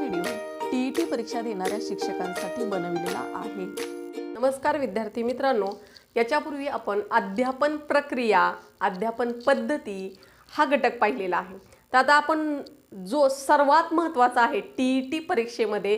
Video TET परीक्षा देणाऱ्या शिक्षकांसाठी बनविलेला आहे। नमस्कार विद्यार्थी मित्रांनो, याच्यापूर्वी आपण अध्यापन प्रक्रिया, अध्यापन पद्धती हा घटक पाहिलेला आहे। तर आता आपण जो सर्वात महत्त्वाचा आहे टीईटी परीक्षेमध्ये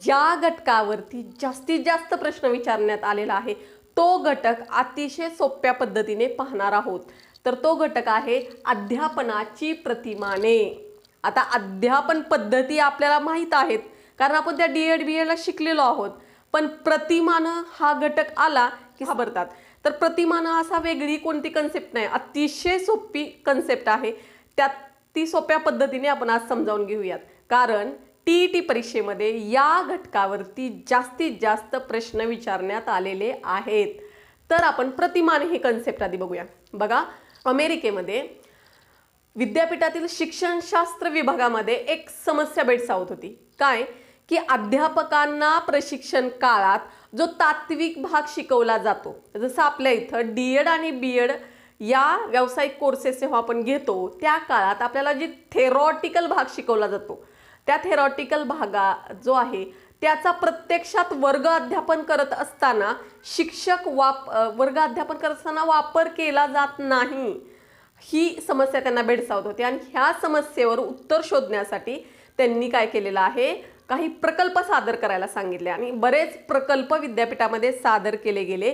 ज्या घटकावरती जास्तीत जास्त प्रश्न विचारण्यात आलेला आहे तो घटक अतिशय सोप्या पद्धतीने पाहणार आहोत। तर तो घटक आहे अध्यापनाची प्रतिमाने। आता अध्यापन पद्धती आपल्याला माहित आहेत कारण आपण त्या डीएड बीएडला शिकलेलो आहोत, पण प्रतिमानं हा घटक आला की घाबरतात। तर प्रतिमानं असा वेगळी कोणती कन्सेप्ट नाही, अतिशय सोपी कन्सेप्ट आहे। त्यात ती सोप्या पद्धतीने आपण आज समजावून घेऊयात, कारण टीईटी परीक्षेमध्ये या घटकावरती जास्तीत जास्त प्रश्न विचारण्यात आलेले आहेत। तर आपण प्रतिमाने हे कन्सेप्ट आधी बघूया। बघा, अमेरिकेमध्ये विद्यापीठातील शिक्षणशास्त्र विभागामध्ये एक समस्या भेडसावत होती। काय की अध्यापकांना प्रशिक्षण काळात जो तात्विक भाग शिकवला जातो, जसं आपल्या इथं डीएड आणि बीएड या व्यावसायिक कोर्सेस जेव्हा आपण घेतो त्या काळात आपल्याला जी थेरॉटिकल भाग शिकवला जातो, त्या थेरॉटिकल भागा जो आहे त्याचा प्रत्यक्षात वर्ग अध्यापन करत असताना शिक्षक वर्ग अध्यापन करत असताना वापर केला जात नाही। ही समस्या त्यांना भेडसावत होती आणि ह्या समस्येवर उत्तर शोधण्यासाठी त्यांनी काय केलेलं आहे, काही प्रकल्प सादर करायला सांगितले आणि बरेच प्रकल्प विद्यापीठामध्ये सादर केले गेले।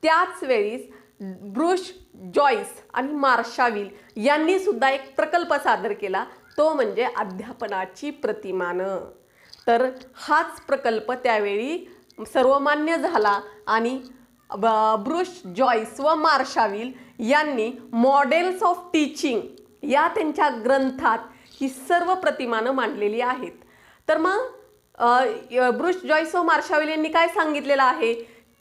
त्याच वेळी ब्रुश जॉइस आणि मार्शाविल यांनी सुद्धा एक प्रकल्प सादर केला, तो म्हणजे अध्यापनाची प्रतिमानं। तर हाच प्रकल्प त्यावेळी सर्वमान्य झाला आणि ब्रुश जॉइस व मार्शाविल यांनी मॉडेल्स ऑफ टीचिंग या त्यांच्या ग्रंथात ही सर्व प्रतिमानं मांडलेली आहेत। तर मग ब्रुश जॉइस व मार्शाविल यांनी काय सांगितलेलं आहे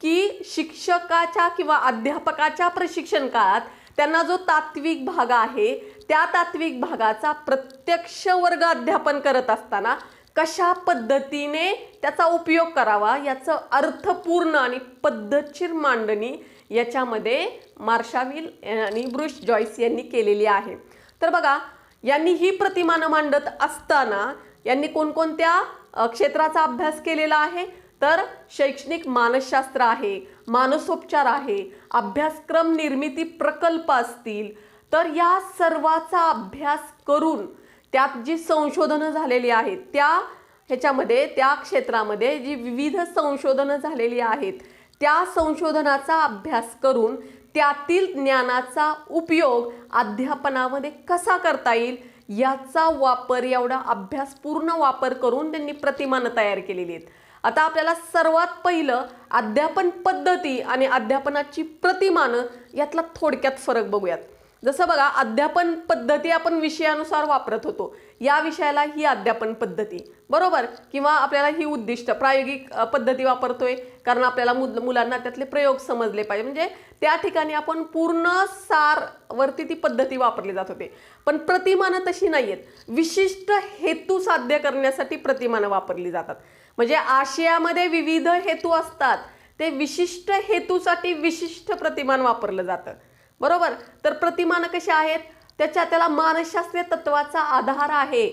की शिक्षकाच्या किंवा अध्यापकाच्या प्रशिक्षण काळात त्यांना जो तात्विक भाग आहे त्या तात्विक भागाचा प्रत्यक्ष वर्ग अध्यापन करत असताना कशा पद्धतीने त्याचा उपयोग करावा याचं अर्थपूर्ण आणि पद्धतशीर मांडणी याच्यामध्ये मार्शाविल आणि ब्रुश जॉइस यांनी केलेली आहे। तर बघा, यांनी ही प्रतिमानं मांडत असताना यांनी कोणकोणत्या क्षेत्राचा अभ्यास केलेला आहे, तर शैक्षणिक मानसशास्त्र आहे, मानसोपचार आहे, अभ्यासक्रम निर्मिती प्रकल्प असतील। तर या सर्वाचा अभ्यास करून त्यात जी संशोधनं झालेली आहेत त्या क्षेत्रामध्ये जी विविध संशोधनं झालेली आहेत त्या संशोधनाचा अभ्यास करून त्यातील ज्ञानाचा उपयोग अध्यापनामध्ये कसा करता येईल याचा वापर, एवढा अभ्यासपूर्ण वापर करून त्यांनी प्रतिमानं तयार केलेली आहेत। आता आपल्याला सर्वात पहिलं अध्यापन पद्धती आणि अध्यापनाची प्रतिमानं यातला थोडक्यात फरक बघूयात। जसं बघा, अध्यापन पद्धती आपण विषयानुसार वापरत होतो, या विषयाला ही अध्यापन पद्धती बरोबर, किंवा आपल्याला ही उद्दिष्ट प्रायोगिक पद्धती वापरतोय कारण आपल्याला मुलांना त्यातले प्रयोग समजले पाहिजे, म्हणजे त्या ठिकाणी आपण पूर्ण सारवरती ती पद्धती वापरली जात होते। पण प्रतिमानं तशी नाही आहेत, विशिष्ट हेतू साध्य करण्यासाठी प्रतिमानं वापरली जातात। म्हणजे आशयामध्ये विविध हेतू असतात, ते विशिष्ट हेतूसाठी विशिष्ट प्रतिमान वापरलं जातं बरोबर। तर प्रतिमानं कशी आहेत, त्याला मानसशास्त्रीय तत्वाचा आधार आहे,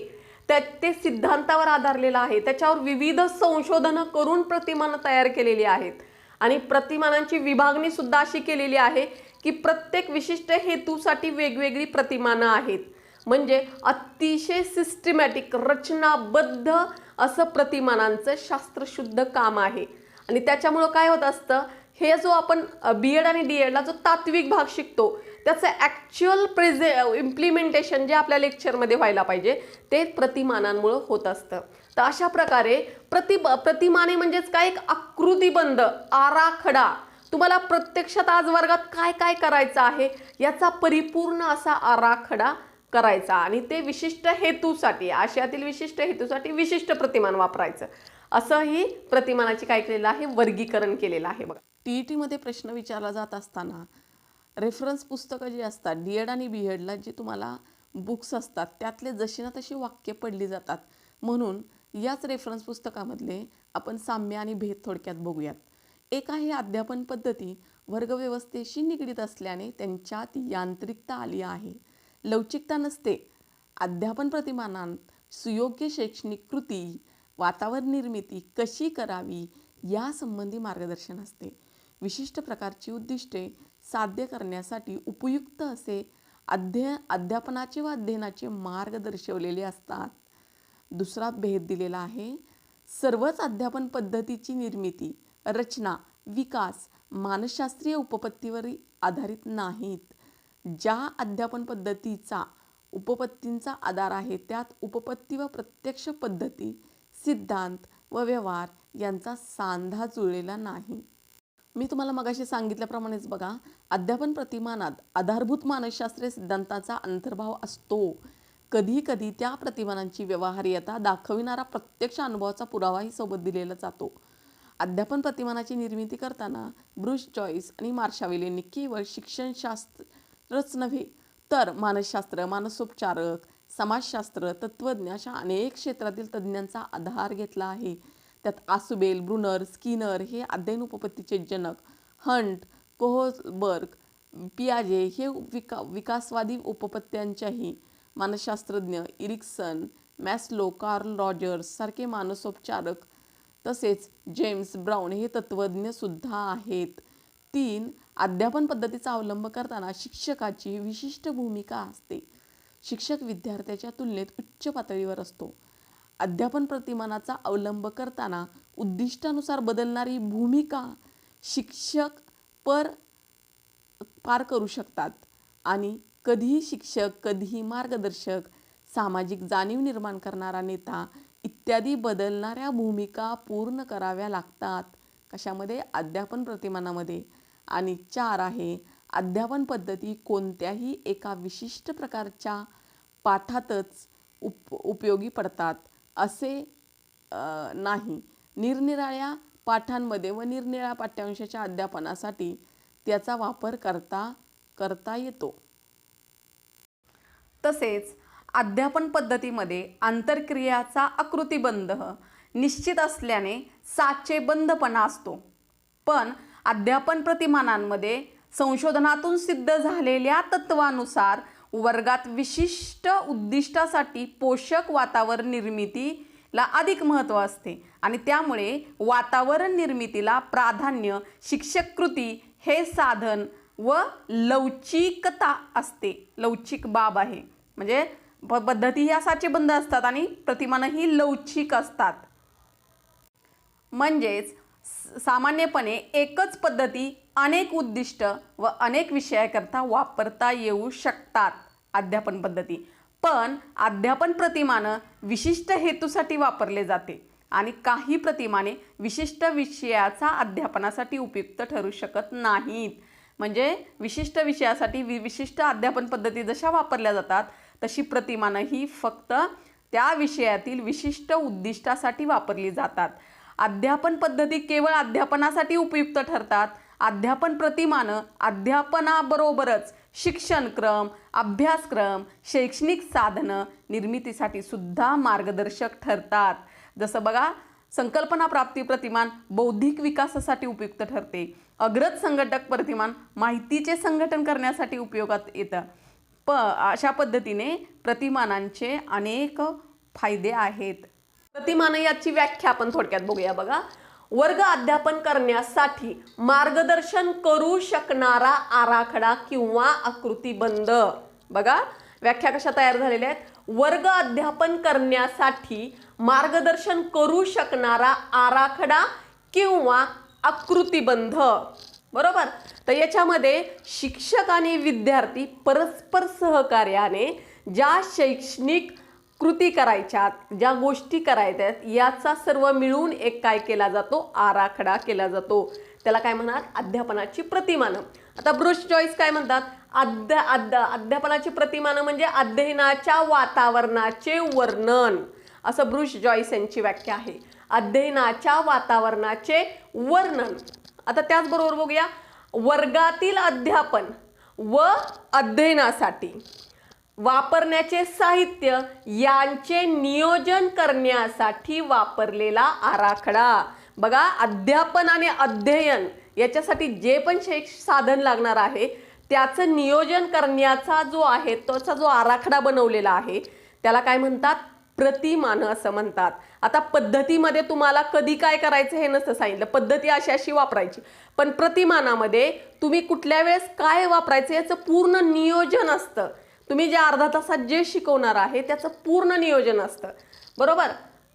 ते सिद्धांतावर आधारलेलं आहे, त्याच्यावर विविध संशोधनं करून प्रतिमानं तयार केलेली आहेत आणि प्रतिमानांची विभागणी सुद्धा अशी केलेली आहे की प्रत्येक विशिष्ट हेतूसाठी वेगवेगळी प्रतिमानं आहेत। म्हणजे अतिशय सिस्टमॅटिक, रचनाबद्ध असं प्रतिमानांचं शास्त्रशुद्ध काम आहे। आणि त्याच्यामुळं काय होत असतं, हे जो आपण बीएड आणि डीएडला जो तात्विक भाग शिकतो त्याचं ॲक्च्युअल इम्प्लिमेंटेशन जे आपल्या लेक्चरमध्ये व्हायला पाहिजे ते प्रतिमानांमुळं होत असतं। तर अशा प्रकारे प्रतिमाने म्हणजेच काय, एक आकृतीबंध आराखडा, तुम्हाला प्रत्यक्षात आज वर्गात काय काय करायचं आहे याचा परिपूर्ण असा आराखडा करायचा आणि ते विशिष्ट हेतूसाठी, आशयातील विशिष्ट हेतूसाठी विशिष्ट प्रतिमान वापरायचं, असं ही प्रतिमानाची काय केलेलं आहे, वर्गीकरण केलेलं आहे। बघा, टीईटीमध्ये प्रश्न विचारला जात असताना रेफरन्स पुस्तकं जी असतात डीएड आणि बीएडला, जी तुम्हाला बुक्स असतात त्यातले जशी ना तशी वाक्य पडली जातात, म्हणून याच रेफरन्स पुस्तकामधले आपण साम्य आणि भेद थोडक्यात बघूयात। एक आहे अध्यापन पद्धती वर्गव्यवस्थेशी निगडीत असल्याने त्यांच्यात यांत्रिकता आली आहे, लवचिकता नसते। अध्यापन प्रतिमानांत सुयोग्य शैक्षणिक कृती वातावरण निर्मिती कशी करावी यासंबंधी मार्गदर्शन असते. विशिष्ट प्रकारची उद्दिष्टे साध्य करण्यासाठी उपयुक्त असे अध्यापनाचे व अध्ययनाचे मार्ग दर्शवलेले असतात. दुसरा भेद दिलेला आहे. सर्वच अध्यापन पद्धतीची निर्मिती, रचना, विकास मानसशास्त्रीय उपपत्तीवर आधारित नाहीत. ज्या अध्यापन उपपत्तींचा आधार आहे त्यात उपपत्ती व प्रत्यक्ष पद्धती, सिद्धांत व व्यवहार यांचा सांधा जुळलेला नाही. मी तुम्हाला मगाशी सांगितल्याप्रमाणेच बघा, अध्यापन प्रतिमानात आधारभूत मानसशास्त्रीय सिद्धांताचा अंतर्भाव असतो. कधी कधी त्या प्रतिमानांची व्यवहार्यता दाखविणारा प्रत्यक्ष अनुभवाचा पुरावाही सोबत दिलेला जातो. अध्यापन प्रतिमानाची निर्मिती करताना ब्रूस जॉईस आणि मार्शावेल यांनी केवळ शिक्षणशास्त्रच नव्हे तर मानसशास्त्र, मानसोपचारक, समाजशास्त्र, तत्त्वज्ञ अशा अनेक क्षेत्रातील तज्ज्ञांचा आधार घेतला आहे. त्यात आसुबेल, ब्रुनर, स्किनर हे अध्ययन उपपत्तीचे जनक, हंट, कोहलबर्ग, पियाजे हे विकासवादी उपपत्त्यांच्याही मानसशास्त्रज्ञ, इरिकसन, मॅस्लो, कार्ल रॉजर्स सारखे मानसोपचारक, तसेच जेम्स ब्राउन हे तत्त्वज्ञ सुद्धा आहेत. 3. अध्यापन पद्धतीचा अवलंब करताना शिक्षकाची विशिष्ट भूमिका असते. शिक्षक विद्यार्थ्याच्या तुलनेत उच्च पातळीवर असतो. अध्यापन प्रतिमानाचा अवलंब करताना उद्दिष्टानुसार बदलणारी भूमिका शिक्षक पार करू शकतात आणि कधीही शिक्षक, कधीही मार्गदर्शक, सामाजिक जाणीव निर्माण करणारा नेता इत्यादी बदलणाऱ्या भूमिका पूर्ण कराव्या लागतात. कशामध्ये? अध्यापन प्रतिमानामध्ये. आणि 4 आहे, अध्यापन पद्धती कोणत्याही एका विशिष्ट प्रकारच्या पाठातच उपयोगी पडतात असे नाही. निरनिराळ्या पाठांमध्ये व निरनिराळ्या पाठ्यांशाच्या अध्यापनासाठी त्याचा वापर करता येतो. तसेच अध्यापन पद्धतीमध्ये आंतरक्रियाचा आकृतिबंध निश्चित असल्याने साचेबंदपणा असतो. पण अध्यापन प्रतिमानांमध्ये संशोधनातून सिद्ध झालेल्या तत्वानुसार वर्गात विशिष्ट उद्दिष्टासाठी पोषक वातावरण निर्मितीला अधिक महत्त्व असते आणि त्यामुळे वातावरण निर्मितीला प्राधान्य शिक्षक कृती हे साधन व लवचिकता असते. लवचिक बाब आहे म्हणजे पद्धती ह्या साचेबंद असतात आणि प्रतिमानही लवचिक असतात. म्हणजेच सामान्यपणे एकच पद्धती अनेक उद्दिष्ट व अनेक विषयाकरता वापरता येऊ शकतात अध्यापन पद्धती. पण अध्यापन प्रतिमानं विशिष्ट हेतूसाठी वापरले जाते आणि काही प्रतिमाने विशिष्ट विषयाचा अध्यापनासाठी उपयुक्त ठरू शकत नाहीत. म्हणजे विशिष्ट विषयासाठी विशिष्ट अध्यापन पद्धती जशा वापरल्या जातात तशी प्रतिमानं ही फक्त त्या विषयातील विशिष्ट उद्दिष्टासाठी वापरली जातात. अध्यापन पद्धती केवळ अध्यापनासाठी उपयुक्त ठरतात. अध्यापन प्रतिमानं अध्यापनाबरोबरच शिक्षणक्रम, अभ्यासक्रम, शैक्षणिक साधनं निर्मितीसाठी सुद्धा मार्गदर्शक ठरतात. जसं बघा, संकल्पना प्राप्ती प्रतिमान बौद्धिक विकासासाठी उपयुक्त ठरते. अग्रज संघटक प्रतिमान माहितीचे संघटन करण्यासाठी उपयोगात येतं. अशा पद्धतीने प्रतिमानांचे अनेक फायदे आहेत. प्रतिमानं याची व्याख्या आपण थोडक्यात बघूया. बघा, वर्ग अध्यापन करण्यासाठी मार्गदर्शन करू शकणारा आराखडा किंवा आकृतिबंध. बघा व्याख्या कशा तयार झालेल्या आहेत. वर्ग अध्यापन करण्यासाठी मार्गदर्शन करू शकणारा आराखडा किंवा आकृतिबंध. बरोबर. तर याच्यामध्ये शिक्षक आणि विद्यार्थी परस्पर सहकार्याने ज्या शैक्षणिक कृती करायच्यात, ज्या गोष्टी करायच्यात याचा सर्व मिळून एक काय केला जातो? आराखडा केला जातो. त्याला काय म्हणणार? अध्यापनाची प्रतिमानं. आता ब्रूस जॉईस काय म्हणतात? अध्यापनाची प्रतिमानं म्हणजे अध्ययनाच्या वातावरणाचे वर्णन, असं ब्रूस जॉईस यांची व्याख्या आहे. अध्ययनाच्या वातावरणाचे वर्णन. आता त्याचबरोबर बघूया, वर्गातील अध्यापन व अध्ययनासाठी वापरण्याचे साहित्य यांचे नियोजन करण्यासाठी वापरलेला आराखडा. बघा, अध्यापन आणि अध्ययन याच्यासाठी जे पण शैक्षणिक साधन लागणार आहे त्याचं नियोजन करण्याचा जो आहे त्याचा जो आराखडा बनवलेला आहे त्याला काय म्हणतात? प्रतिमानं असं म्हणतात. आता पद्धतीमध्ये तुम्हाला कधी काय करायचं हे नसतं सांगितलं, पद्धती अशी अशी वापरायची, पण प्रतिमानामध्ये तुम्ही कुठल्या वेळेस काय वापरायचं याचं पूर्ण नियोजन असतं. तुम्ही जे अर्धा तासात जे शिकवणार आहे त्याचं पूर्ण नियोजन असतं, बरोबर.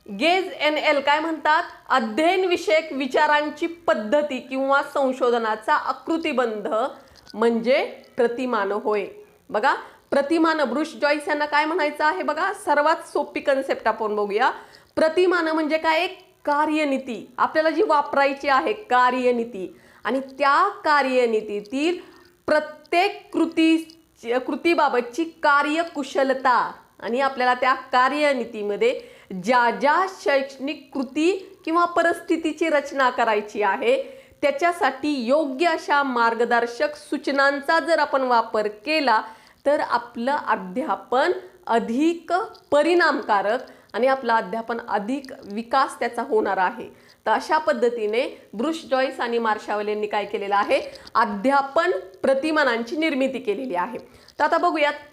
गेज एन एल काय म्हणतात, अध्ययन विषयक विचारांची पद्धती किंवा संशोधनाचा आकृतिबंध म्हणजे प्रतिमान होय. बघा, प्रतिमान ब्रुश जॉईस यांना काय म्हणायचं आहे बघा, सर्वात सोपी कन्सेप्ट आपण बघूया. प्रतिमान म्हणजे काय, एक कार्यनीती आपल्याला जी वापरायची आहे, कार्यनीती, आणि त्या कार्यनीतीतील प्रत्येक कृतीबाबतची कार्यकुशलता, आणि आपल्याला त्या कार्यनीतीमध्ये ज्या ज्या शैक्षणिक कृती किंवा परिस्थितीची रचना करायची आहे त्याच्यासाठी योग्य अशा मार्गदर्शक सूचनांचा जर आपण वापर केला तर आपलं अध्यापन अधिक परिणामकारक आणि आपलं अध्यापन अधिक विकास त्याचा होणार आहे. तर अशा पद्धतीने ब्रुश जॉईस आणि मार्शावेल यांनी काय केलेलं आहे, अध्यापन प्रतिमानांची निर्मिती केलेली आहे. तर आता बघूयात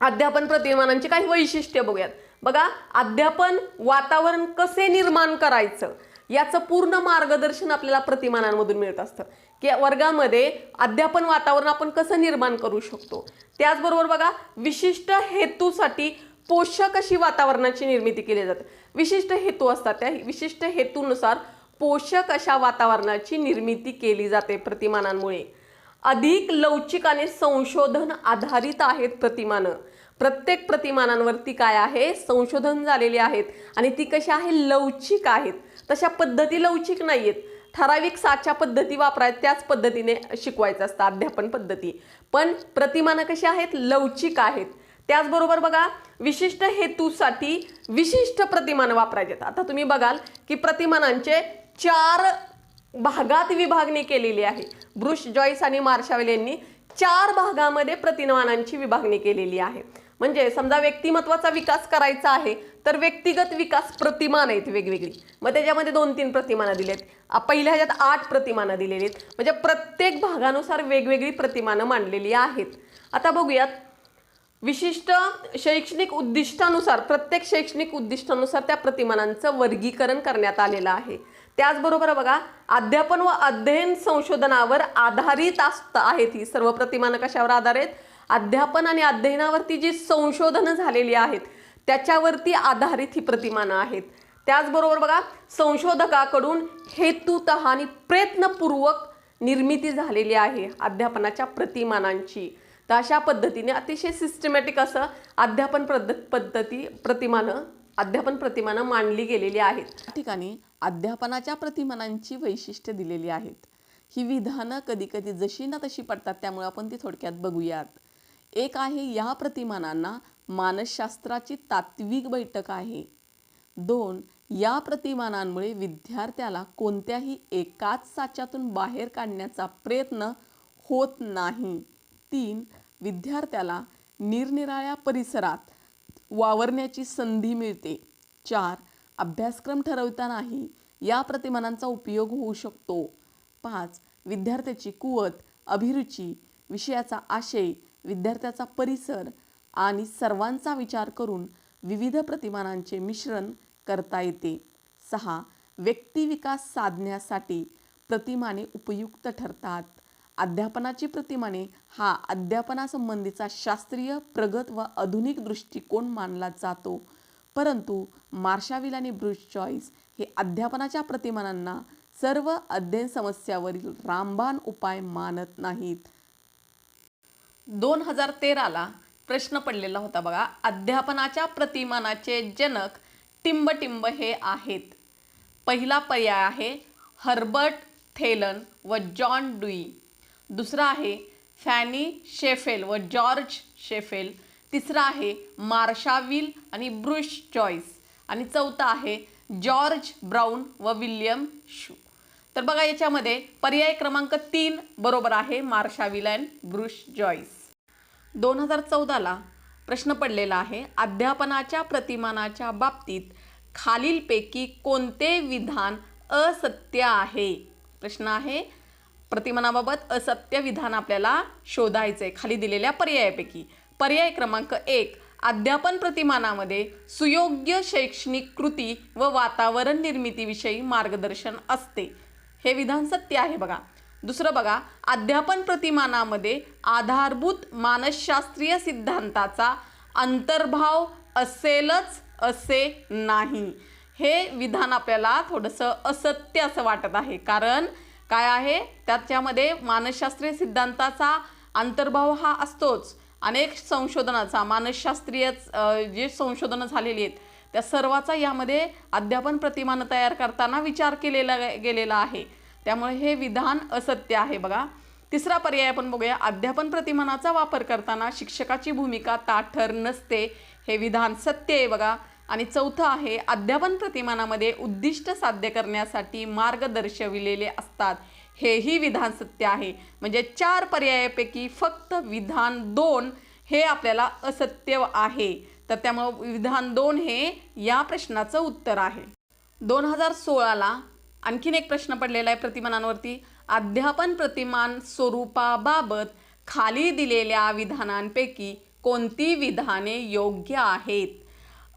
अध्यापन प्रतिमानांची काही वैशिष्ट्ये बघूयात. बघा, अध्यापन वातावरण कसे निर्माण करायचं याचं पूर्ण मार्गदर्शन आपल्याला प्रतिमानांमधून मिळत असतं, की वर्गामध्ये अध्यापन वातावरण आपण कसं निर्माण करू शकतो. त्याचबरोबर बघा, विशिष्ट हेतूसाठी पोषक अशी वातावरणाची निर्मिती केली जाते. विशिष्ट हेतू असतात, त्या विशिष्ट हेतूनुसार पोषक अशा वातावरणाची निर्मिती केली जाते प्रतिमानांमुळे. अधिक लवचिक आणि संशोधन आधारित आहेत प्रतिमानं. प्रत्येक प्रतिमानांवरती काय आहे, संशोधन झालेले आहेत आणि ती कशी आहे, लवचिक आहेत. तशा पद्धती लवचिक नाहीयेत, ठराविक साच्या पद्धती वापरायच्या, त्याच पद्धतीने शिकवायचं असतं अध्यापन पद्धती. पण प्रतिमानं कशी आहेत, लवचिक आहेत. त्याचबरोबर बघा, विशिष्ट हेतूसाठी विशिष्ट प्रतिमानं वापरायचे. आता तुम्ही बघाल की प्रतिमानांचे 4 भागात विभागणी केलेली आहे. ब्रुश जॉईस आणि मार्शावेल यांनी 4 भागामध्ये प्रतिमानांची विभागणी केलेली आहे. म्हणजे समजा व्यक्तिमत्वाचा विकास करायचा आहे तर व्यक्तिगत विकास प्रतिमान आहेत वेगवेगळी, मग त्याच्यामध्ये 2-3 प्रतिमानं दिलेत. पहिल्या ह्याच्यात 8 प्रतिमानं दिलेली आहेत. म्हणजे प्रत्येक भागानुसार वेगवेगळी प्रतिमानं मांडलेली आहेत. आता बघूयात, विशिष्ट शैक्षणिक उद्दिष्टानुसार प्रत्येक शैक्षणिक उद्दिष्टानुसार त्या प्रतिमानांचं वर्गीकरण करण्यात आलेलं आहे. त्याचबरोबर बघा, अध्यापन व अध्ययन संशोधनावर आधारित आहेत ही सर्व प्रतिमानं. कशावर आधारित, अध्यापन आणि अध्ययनावरती जी संशोधनं झालेली आहेत त्याच्यावरती आधारित ही प्रतिमानं आहेत. त्याचबरोबर बघा, संशोधकाकडून हेतुतः आणि प्रयत्नपूर्वक निर्मिती झालेली आहे अध्यापनाच्या प्रतिमानांची. तर अशा पद्धतीने अतिशय सिस्टमॅटिक असं अध्यापन प्रतिमानं मांडली गेलेली आहेत. या ठिकाणी अध्यापनाच्या प्रतिमानांची वैशिष्ट्ये दिलेली आहेत. ही विधानं कधी कधी जशी ना तशी पडतात, त्यामुळे आपण ती थोडक्यात बघूयात. एक आहे, या प्रतिमानांना मानसशास्त्राची तात्विक बैठक आहे. 2, या प्रतिमानांमुळे विद्यार्थ्याला कोणत्याही एकाच साच्यातून बाहेर काढण्याचा प्रयत्न होत नाही. 3, विद्यार्थ्याला निरनिराळ्या परिसरात वावरण्याची संधी मिळते. 4, अभ्यासक्रम ठरवतानाही या प्रतिमानांचा उपयोग होऊ शकतो. 5, विद्यार्थ्याची कुवत, अभिरुची, विषयाचा आशय, विद्यार्थ्याचा परिसर आणि सर्वांचा विचार करून विविध प्रतिमानांचे मिश्रण करता येते. 6, व्यक्तिविकास साधण्यासाठी प्रतिमाने उपयुक्त ठरतात. अध्यापनाची प्रतिमाने हा अध्यापनासंबंधीचा शास्त्रीय, प्रगत व आधुनिक दृष्टिकोन मानला जातो. परंतु मार्शावेल आणि ब्रुश जॉईस हे अध्यापनाच्या प्रतिमानांना सर्व अध्ययन समस्यावरील रामबाण उपाय मानत नाहीत. 2013ला प्रश्न पडलेला होता बघा, अध्यापनाच्या प्रतिमानाचे जनक टिंबटिंब हे आहेत. पहिला पर्याय आहे हर्बर्ट थेलन व जॉन ड्यूई. दुसरा आहे फॅनी शेफेल व जॉर्ज शेफेल. तिसरा आहे मार्शावेल आणि ब्रुश जॉईस. आणि चौथा आहे जॉर्ज ब्राउन व विल्यम शू. तर बघा, याच्यामध्ये पर्याय क्रमांक 3 बरोबर आहे, मार्शावेल आणि ब्रुश जॉईस. 2014ला प्रश्न पडलेला आहे, अध्यापनाच्या प्रतिमानाच्या बाबतीत खालीलपैकी कोणते विधान असत्य आहे. प्रश्न आहे, प्रतिमानाबाबत असत्य विधान आपल्याला शोधायचे खाली दिलेल्या पर्यायापैकी. पर्याय क्रमांक 1, अध्यापन प्रतिमानामध्ये सुयोग्य शैक्षणिक कृती व वातावरण निर्मितीविषयी मार्गदर्शन असते. हे विधान सत्य आहे बघा. दुसरं बघा, अध्यापन प्रतिमानामध्ये आधारभूत मानसशास्त्रीय सिद्धांताचा अंतर्भाव असेलच असे नाही. हे विधान आपल्याला थोडंसं असत्य असं वाटत आहे. कारण काय आहे, त्याच्यामध्ये मानसशास्त्रीय सिद्धांताचा अंतर्भाव हा असतोच. अनेक संशोधनाचा मानसशास्त्रीय जे संशोधनं झालेली आहेत त्या सर्वाचा यामध्ये अध्यापन प्रतिमान तयार करताना विचार केलेला गेलेला आहे. त्यामुळे हे विधान असत्य आहे बघा. तिसरा पर्याय आपण बघूया, अध्यापन प्रतिमानाचा वापर करताना शिक्षकाची भूमिका ताठर नसते. हे विधान सत्य आहे बघा. आणि चौथं आहे, अध्यापन प्रतिमानामध्ये उद्दिष्ट साध्य करण्यासाठी मार्ग दर्शविलेले असतात. हेही विधान सत्य आहे. म्हणजे 4 पर्यायापैकी फक्त विधान 2 हे आपल्याला असत्य आहे. तर त्यामुळे विधान 2 हे या प्रश्नाचं उत्तर आहे. 2016ला आणखीन एक प्रश्न पडलेला आहे प्रतिमानांवरती. अध्यापन प्रतिमान स्वरूपाबाबत खाली दिलेल्या विधानांपैकी कोणती विधाने योग्य आहेत?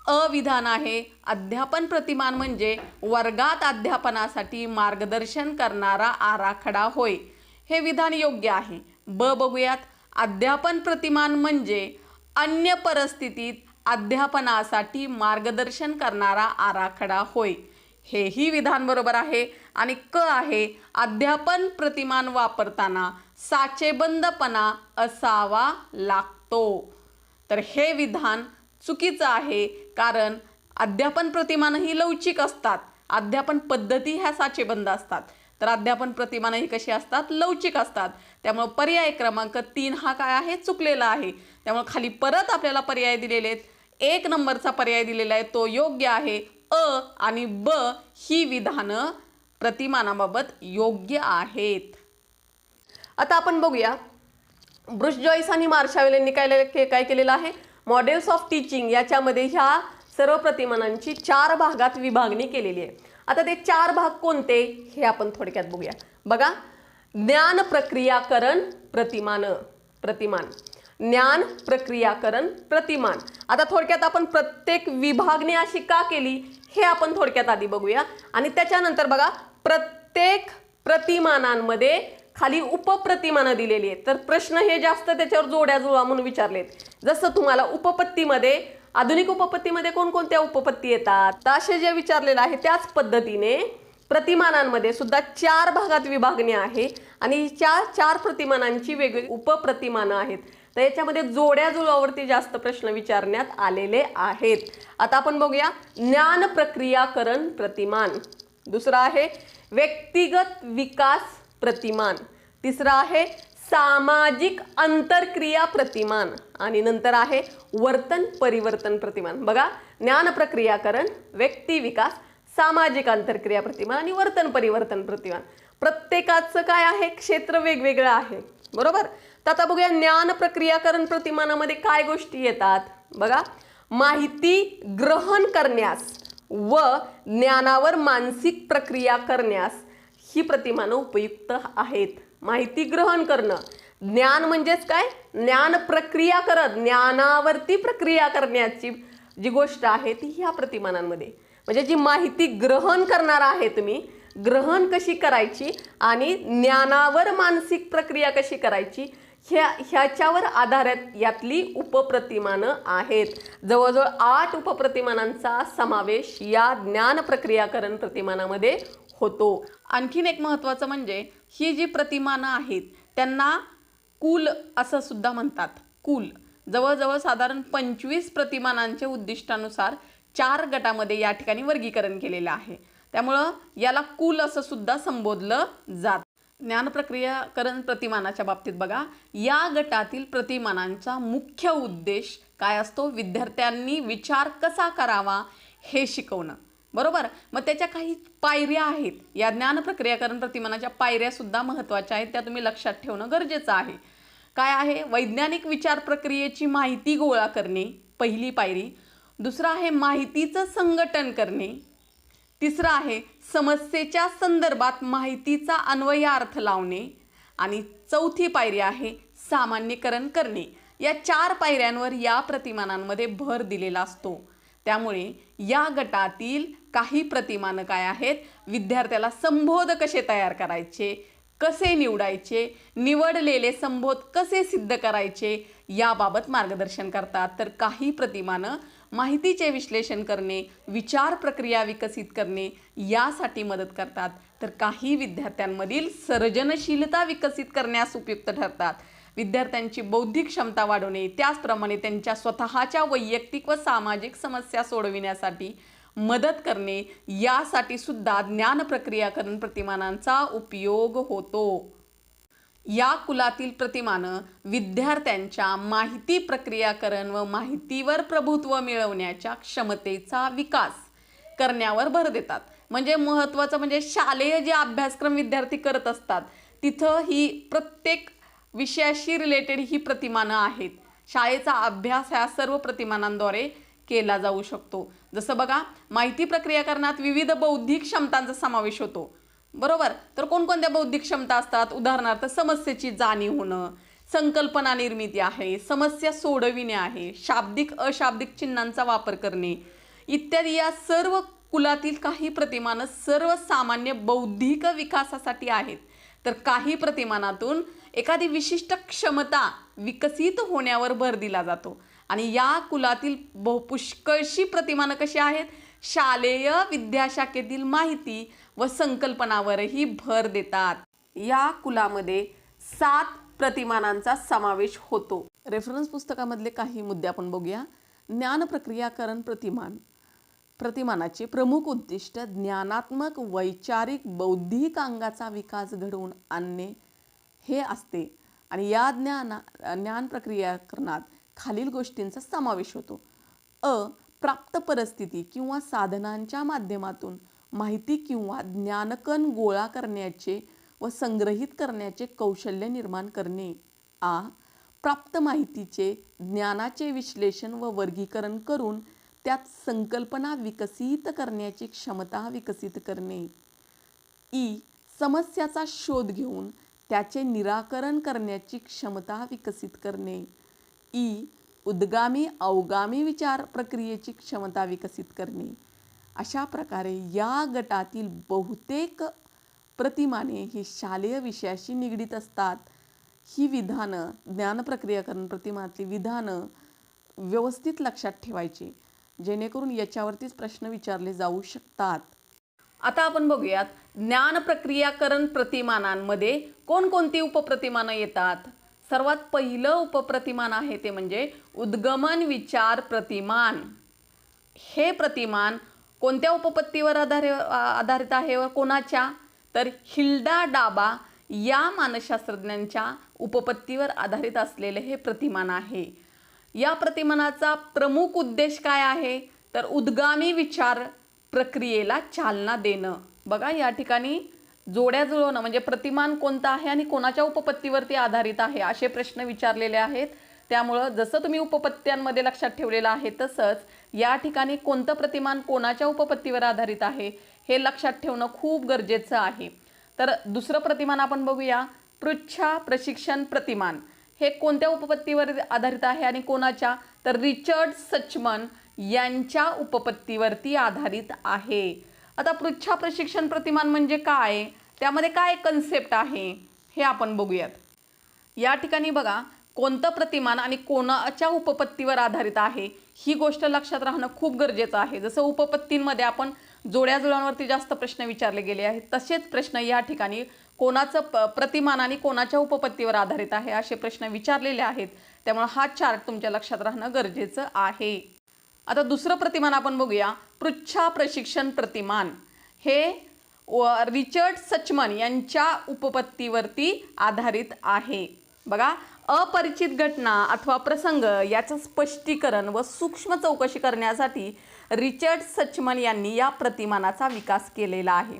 अविधान आहे, अध्यापन प्रतिमान म्हणजे वर्गात अध्यापनासाठी मार्गदर्शन करणारा आराखडा होय. हे विधान योग्य आहे. ब बघूयात, अध्यापन प्रतिमान म्हणजे अन्य परिस्थितीत अध्यापनासाठी मार्गदर्शन करणारा आराखडा होय. हेही विधान बरोबर आहे. आणि क आहे, अध्यापन प्रतिमान वापरताना साचेबंदपणा असावा लागतो. तर हे विधान चुकीचं आहे. कारण अध्यापन प्रतिमान ही लवचिक असतात, अध्यापन पद्धती ह्या साचेबंद असतात. तर अध्यापन प्रतिमान ही कशी असतात? लवचिक असतात. त्यामुळे पर्याय क्रमांक 3 हा काय आहे? चुकलेला आहे. त्यामुळे खाली परत आपल्याला पर्याय दिलेले आहेत. 1 नंबरचा पर्याय दिलेला आहे तो योग्य आहे. अ आणि ब ही विधानं प्रतिमानाबाबत योग्य आहेत. आता आपण बघूया, ब्रुस जॉईस आणि मार्शावेल यांनी काय केलेलं आहे, मॉडेल्स ऑफ टीचिंग याच्यामध्ये ह्या सर्व प्रतिमानांची 4 भागात विभागणी केलेली आहे. आता ते 4 भाग कोणते हे आपण थोडक्यात बघूया. बघा, ज्ञान प्रक्रियाकरण प्रतिमान, ज्ञान प्रक्रियाकरण प्रतिमान. आता थोडक्यात आपण प्रत्येक विभागणी अशी का केली हे आपण थोडक्यात आधी बघूया. आणि त्याच्यानंतर बघा, प्रत्येक प्रतिमानांमध्ये खाली उपप्रतिमानं दिलेली आहेत. तर प्रश्न हे जास्त त्याच्यावर जोड्या जुळवा म्हणून विचारलेत. जसं तुम्हाला उपपत्तीमध्ये, आधुनिक उपपत्तीमध्ये कोणकोणत्या उपपत्ती येतात तर असे जे विचारलेलं आहे त्याच पद्धतीने प्रतिमानांमध्ये सुद्धा 4 भागात विभागणी आहे. आणि 4 प्रतिमानांची वेगवेगळी उपप्रतिमानं आहेत. तर याच्यामध्ये जोड्या जुळवावरती जास्त प्रश्न विचारण्यात आलेले आहेत. आता आपण बघूया, ज्ञान प्रक्रियाकरण प्रतिमान. दुसरा आहे व्यक्तिगत विकास प्रतिमान. तिसरा आहे सामाजिक अंतरक्रिया प्रतिमान. आणि नंतर आहे वर्तन परिवर्तन प्रतिमान. बघा, ज्ञान प्रक्रियाकरण, व्यक्ती विकास, सामाजिक अंतरक्रिया प्रतिमान आणि वर्तन परिवर्तन प्रतिमान. प्रत्येकाचं काय आहे? क्षेत्र वेगवेगळं आहे, बरोबर. तर आता बघूया, ज्ञान प्रक्रियाकरण प्रतिमानामध्ये काय गोष्टी येतात. बघा, माहिती ग्रहण करण्यास व ज्ञानावर मानसिक प्रक्रिया करण्यास ही प्रतिमानं उपयुक्त आहेत. माहिती ग्रहण करणं, ज्ञान म्हणजेच काय? ज्ञान प्रक्रिया करत, ज्ञानावरती प्रक्रिया करण्याची जी गोष्ट आहे ती ह्या प्रतिमानांमध्ये, म्हणजे जी माहिती ग्रहण करणार आहे तुम्ही, ग्रहण कशी करायची आणि ज्ञानावर मानसिक प्रक्रिया कशी करायची ह्याच्यावर आधारित यातली उपप्रतिमानं आहेत. जवळजवळ 8 उपप्रतिमानांचा समावेश या ज्ञान प्रक्रियाकरण प्रतिमानामध्ये होतो. आणखीन एक महत्त्वाचं म्हणजे ही जी प्रतिमानं आहेत त्यांना कुल असं सुद्धा म्हणतात. कुल जवळजवळ साधारण 25 प्रतिमानांच्या उद्दिष्टानुसार 4 गटामध्ये या ठिकाणी वर्गीकरण केलेलं आहे. त्यामुळं याला कुल असं सुद्धा संबोधलं जातं. ज्ञान प्रक्रियाकरण प्रतिमानाच्या बाबतीत बघा, या गटातील प्रतिमानांचा मुख्य उद्देश काय असतो? विद्यार्थ्यांनी विचार कसा करावा हे शिकवणं, बरोबर. मग त्याच्या काही पायऱ्या आहेत. या ज्ञान प्रक्रियाकरण प्रतिमानाच्या पायऱ्या सुद्धा महत्त्वाच्या आहेत, त्या तुम्ही लक्षात ठेवणं गरजेचं आहे. काय आहे? वैज्ञानिक विचार प्रक्रियेची माहिती गोळा करणे, पहिली पायरी. दुसरं आहे माहितीचं संघटन करणे. तिसरं आहे समस्येच्या संदर्भात माहितीचा अन्वयार्थ लावणे. आणि चौथी पायरी आहे सामान्यीकरण करणे. या 4 पायऱ्यांवर या प्रतिमानांमध्ये भर दिलेला असतो. त्यामुळे या गटातील काही प्रतिमानं काय आहेत, विद्यार्थ्याला संबोध कसे तयार करायचे, कसे निवडायचे, निवडलेले संबोध कसे सिद्ध करायचे याबाबत मार्गदर्शन करतात. तर काही प्रतिमानं माहितीचे विश्लेषण करणे, विचार प्रक्रिया विकसित करणे यासाठी मदत करतात. तर काही विद्यार्थ्यांमधील सर्जनशीलता विकसित करण्यास उपयुक्त ठरतात. विद्यार्थ्यांची बौद्धिक क्षमता वाढवणे, त्याचप्रमाणे त्यांच्या स्वतःच्या वैयक्तिक व सामाजिक समस्या सोडविण्यासाठी मदत करणे यासाठी सुद्धा ज्ञान प्रक्रियाकरण प्रतिमानांचा उपयोग होतो. या कुलातील प्रतिमानं विद्यार्थ्यांच्या माहिती प्रक्रियाकरण व माहितीवर प्रभुत्व मिळवण्याच्या क्षमतेचा विकास करण्यावर भर देतात. म्हणजे महत्त्वाचं म्हणजे शालेय जे अभ्यासक्रम विद्यार्थी करत असतात तिथं ही प्रत्येक विषयाशी रिलेटेड ही प्रतिमानं आहेत. शाळेचा अभ्यास ह्या सर्व प्रतिमानांद्वारे केला जाऊ शकतो. जसं बघा, माहिती प्रक्रियाकरणात विविध बौद्धिक क्षमतांचा समावेश होतो, बरोबर. तर कोणकोणत्या बौद्धिक क्षमता असतात? उदाहरणार्थ समस्येची जाणीव होणं, संकल्पना निर्मिती आहे, समस्या सोडविणे आहे, शाब्दिक अशाब्दिक चिन्हांचा वापर करणे इत्यादी. या सर्व कुलातील काही प्रतिमानं सर्वसामान्य बौद्धिक विकासासाठी आहेत. तर काही प्रतिमानातून एखादी विशिष्ट क्षमता विकसित होण्यावर भर दिला जातो. आणि या कुलातील पुष्कळशी प्रतिमानं कशी आहेत? शालेय विद्याशाखेतील माहिती व संकल्पनावरही भर देतात. या कुलामध्ये 7 प्रतिमानांचा समावेश होतो. रेफरन्स पुस्तकामधले काही मुद्दे आपण बघूया. ज्ञान प्रक्रियाकरण प्रतिमानाचे प्रमुख उद्दिष्ट ज्ञानात्मक, वैचारिक, बौद्धिक अंगाचा विकास घडवून आणणे हे असते. आणि या ज्ञान प्रक्रियाकरणात खालील गोष्टींचा समावेश होतो. प्राप्त परिस्थिती किंवा साधनांच्या माध्यमातून माहिती किंवा ज्ञानकण गोळा करण्याचे व संग्रहित करण्याचे कौशल्य निर्माण करणे. प्राप्त माहितीचे ज्ञानाचे विश्लेषण व वर्गीकरण करून त्यात संकल्पना विकसित करण्याची क्षमता विकसित करणे. समस्याचा शोध घेऊन त्याचे निराकरण करण्याची क्षमता विकसित करणे. उद्गामी अवगामी विचार प्रक्रियेची क्षमता विकसित करणे. अशा प्रकारे या गटातील बहुतेक प्रतिमाने ही शालेय विषयाशी निगडीत असतात. ही विधानं, ज्ञान प्रक्रियाकरण प्रतिमानातली विधानं व्यवस्थित लक्षात ठेवायची, जेणेकरून याच्यावरतीच प्रश्न विचारले जाऊ शकतात. आता आपण बघूयात ज्ञान प्रक्रियाकरण प्रतिमानांमध्ये कोणकोणती उपप्रतिमानं येतात. सर्वात पहिलं उपप्रतिमान आहे ते म्हणजे उद्गमन विचार प्रतिमान. हे प्रतिमान कोणत्या उपपत्तीवर आधारित आहे व कोणाच्या? तर हिल्डा डाबा या मानसशास्त्रज्ञांच्या उपपत्तीवर आधारित असलेले हे प्रतिमान आहे. या प्रतिमानाचा प्रमुख उद्देश काय आहे? तर उद्गामी विचार प्रक्रियेला चालना देणं. बघा, या ठिकाणी जोड्या जुळवणं म्हणजे प्रतिमान कोणतं आहे आणि कोणाच्या उपपत्तीवरती आधारित आहे असे प्रश्न विचारलेले आहेत. त्यामुळं जसं तुम्ही उपपत्त्यांमध्ये लक्षात ठेवलेलं आहे तसंच या ठिकाणी कोणतं प्रतिमान कोणाच्या उपपत्तीवर आधारित आहे हे लक्षात ठेवणं खूप गरजेचं आहे. तर दुसरं प्रतिमान आपण बघूया, पृच्छा प्रशिक्षण प्रतिमान. हे कोणत्या उपपत्तीवर आधारित आहे आणि कोणाच्या? तर रिचर्ड सचमन यांच्या उपपत्तीवरती आधारित आहे. आता पृच्छा प्रशिक्षण प्रतिमान म्हणजे काय, त्यामध्ये काय कन्सेप्ट आहे हे आपण बघूयात. या ठिकाणी बघा, कोणतं प्रतिमान आणि कोणाच्या उपपत्तीवर आधारित आहे ही गोष्ट लक्षात राहणं खूप गरजेचं आहे. जसं उपपत्तींमध्ये आपण जोड्या जुळांवरती जास्त प्रश्न विचारले गेले आहेत, तसेच प्रश्न या ठिकाणी कोणाचं प्रतिमान आणि कोणाच्या उपपत्तीवर आधारित आहे असे प्रश्न विचारलेले आहेत. त्यामुळे हा चार्ट तुमच्या लक्षात राहणं गरजेचं आहे. आता दुसरं प्रतिमान आपण बघूया, पृच्छा प्रशिक्षण प्रतिमान. हे रिचर्ड सचमन यांच्या उपपत्तीवरती आधारित आहे. बघा, अपरिचित घटना अथवा प्रसंग याचं स्पष्टीकरण व सूक्ष्म चौकशी करण्यासाठी रिचर्ड सचमन यांनी या प्रतिमानाचा विकास केलेला आहे.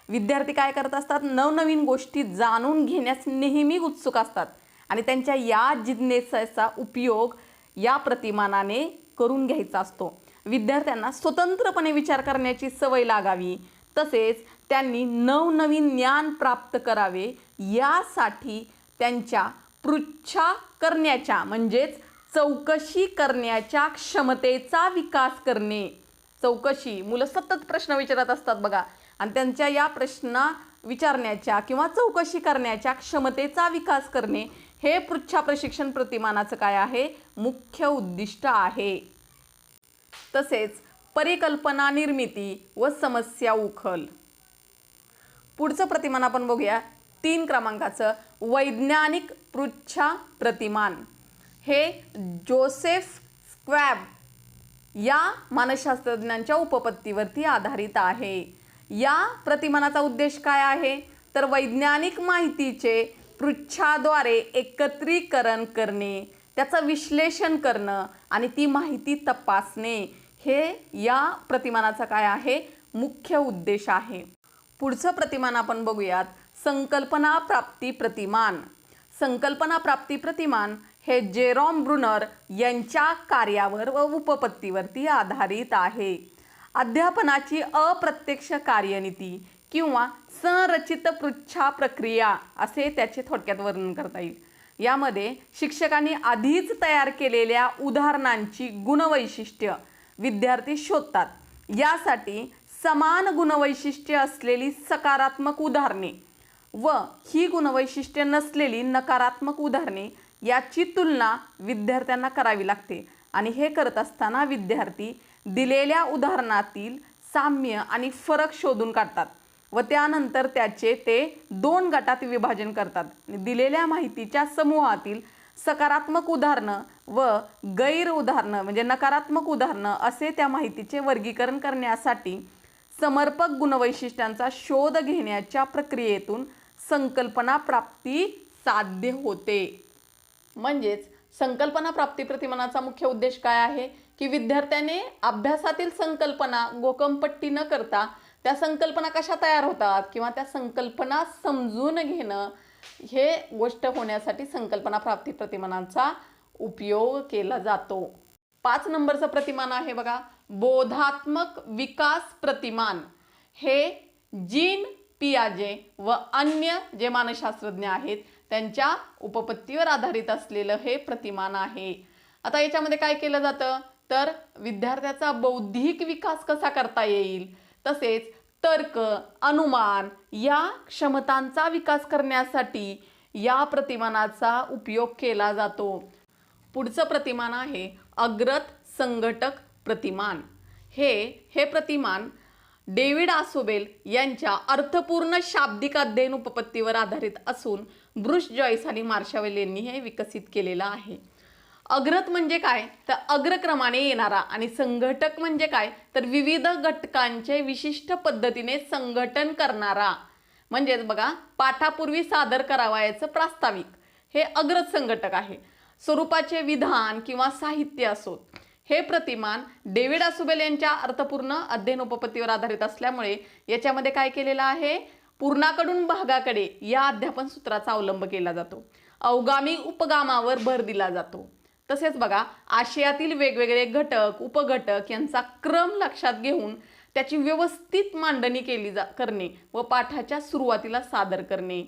विद्यार्थी काय करत असतात? नवनवीन गोष्टी जाणून घेण्यास नेहमी उत्सुक असतात आणि त्यांच्या या जिज्ञेसाचा उपयोग या प्रतिमानाने करून घ्यायचा असतो. विद्यार्थ्यांना स्वतंत्रपणे विचार करण्याची सवय लागावी, तसेच त्यांनी नवनवीन ज्ञान प्राप्त करावे यासाठी त्यांच्या पृच्छा करण्याच्या म्हणजेच चौकशी करण्याच्या क्षमतेचा विकास करणे. चौकशी, मुलं सतत प्रश्न विचारत असतात बघा, आणि त्यांच्या या प्रश्न विचारण्याच्या किंवा चौकशी करण्याच्या क्षमतेचा विकास करणे हे पृच्छा प्रशिक्षण प्रतिमानाचं काय आहे, मुख्य उद्दिष्ट आहे. तसेच परिकल्पना निर्मिती व समस्या उकल. पुढचं प्रतिमान आपण बघूया 3 क्रमांकाचं, वैज्ञानिक पृच्छा प्रतिमान. हे जोसेफ स्क्वॅब या मानसशास्त्रज्ञांच्या उपपत्तीवरती आधारित आहे. या प्रतिमानाचा उद्देश काय आहे, तर वैज्ञानिक माहितीचे पृच्छाद्वारे एकत्रीकरण करणे, त्याचं विश्लेषण करणं आणि ती माहिती तपासणे हे या प्रतिमानाचा काय आहे, मुख्य उद्देश आहे. पुढचं प्रतिमान आपण बघूयात, संकल्पना प्राप्ती प्रतिमान. संकल्पना प्राप्ती प्रतिमान हे जेरॉम ब्रुनर यांच्या कार्यावर व उपपत्तीवरती आधारित आहे. अध्यापनाची अप्रत्यक्ष कार्यनीती किंवा संरचित पृच्छा प्रक्रिया असे त्याचे थोडक्यात वर्णन करता येईल. यामध्ये शिक्षकांनी आधीच तयार केलेल्या उदाहरणांची गुणवैशिष्ट्य विद्यार्थी शोधतात. यासाठी समान गुणवैशिष्ट्ये असलेली सकारात्मक उदाहरणे व ही गुणवैशिष्ट्ये नसलेली नकारात्मक उदाहरणे याची तुलना विद्यार्थ्यांना करावी लागते आणि हे करत असताना विद्यार्थी दिलेल्या उदाहरणातील साम्य आणि फरक शोधून काढतात व त्यानंतर त्याचे ते 2 गटात विभाजन करतात. दिलेल्या माहितीच्या समूहातील सकारात्मक उदाहरणं व गैर उदाहरणं म्हणजे नकारात्मक उदाहरणं असे त्या माहितीचे वर्गीकरण करण्यासाठी समर्पक गुणवैशिष्ट्यांचा शोध घेण्याच्या प्रक्रियेतून संकल्पना प्राप्ती साध्य होते. म्हणजेच संकल्पना प्राप्ती प्रतिमानाचा मुख्य उद्देश काय आहे की विद्यार्थ्याने अभ्यासातील संकल्पना गोकंपट्टी न करता त्या संकल्पना कशा तयार होतात किंवा त्या संकल्पना समजून घेणं हे गोष्ट होण्यासाठी संकल्पना प्राप्ती प्रतिमानाचा उपयोग केला जातो. 5 नंबरचं प्रतिमान आहे बघा, बोधात्मक विकास प्रतिमान. हे जीन पियाजे व अन्य जे मानसशास्त्रज्ञ आहेत त्यांच्या उपपत्तीवर आधारित असलेलं हे प्रतिमान आहे. आता याच्यामध्ये काय केलं जातं तर विद्यार्थ्याचा बौद्धिक विकास कसा करता येईल, तसेच तर्क, अनुमान या क्षमतांचा विकास करण्यासाठी या प्रतिमानाचा उपयोग केला जातो. पुढचं प्रतिमान आहे अग्रत संघटक प्रतिमान. हे प्रतिमान डेव्हिड आसोबेल यांच्या अर्थपूर्ण शाब्दिक अध्ययन उपपत्तीवर आधारित असून ब्रुस जॉइस आणि मार्शावेल यांनी हे विकसित केलेलं आहे. अग्रत म्हणजे काय तर अग्रक्रमाने येणारा आणि संघटक म्हणजे काय तर विविध घटकांचे विशिष्ट पद्धतीने संघटन करणारा. म्हणजेच बघा पाठापूर्वी सादर करावयाचं प्रास्ताविक हे अग्रत संघटक आहे. स्वरूपाचे विधान किंवा साहित्य असोत. हे प्रतिमान डेव्हिड आसोबेल यांच्या अर्थपूर्ण अध्ययन उपपत्तीवर आधारित असल्यामुळे याच्यामध्ये काय केलेलं आहे, पूर्णाकडून भागाकडे या अध्यापन सूत्राचा अवलंब केला जातो. अवगामी उपगामावर भर दिला जातो. तसेच बघा आशयातील वेगवेगळे घटक उपघटक यांचा क्रम लक्षात घेऊन त्याची व्यवस्थित मांडणी करणे व पाठाच्या सुरुवातीला सादर करणे.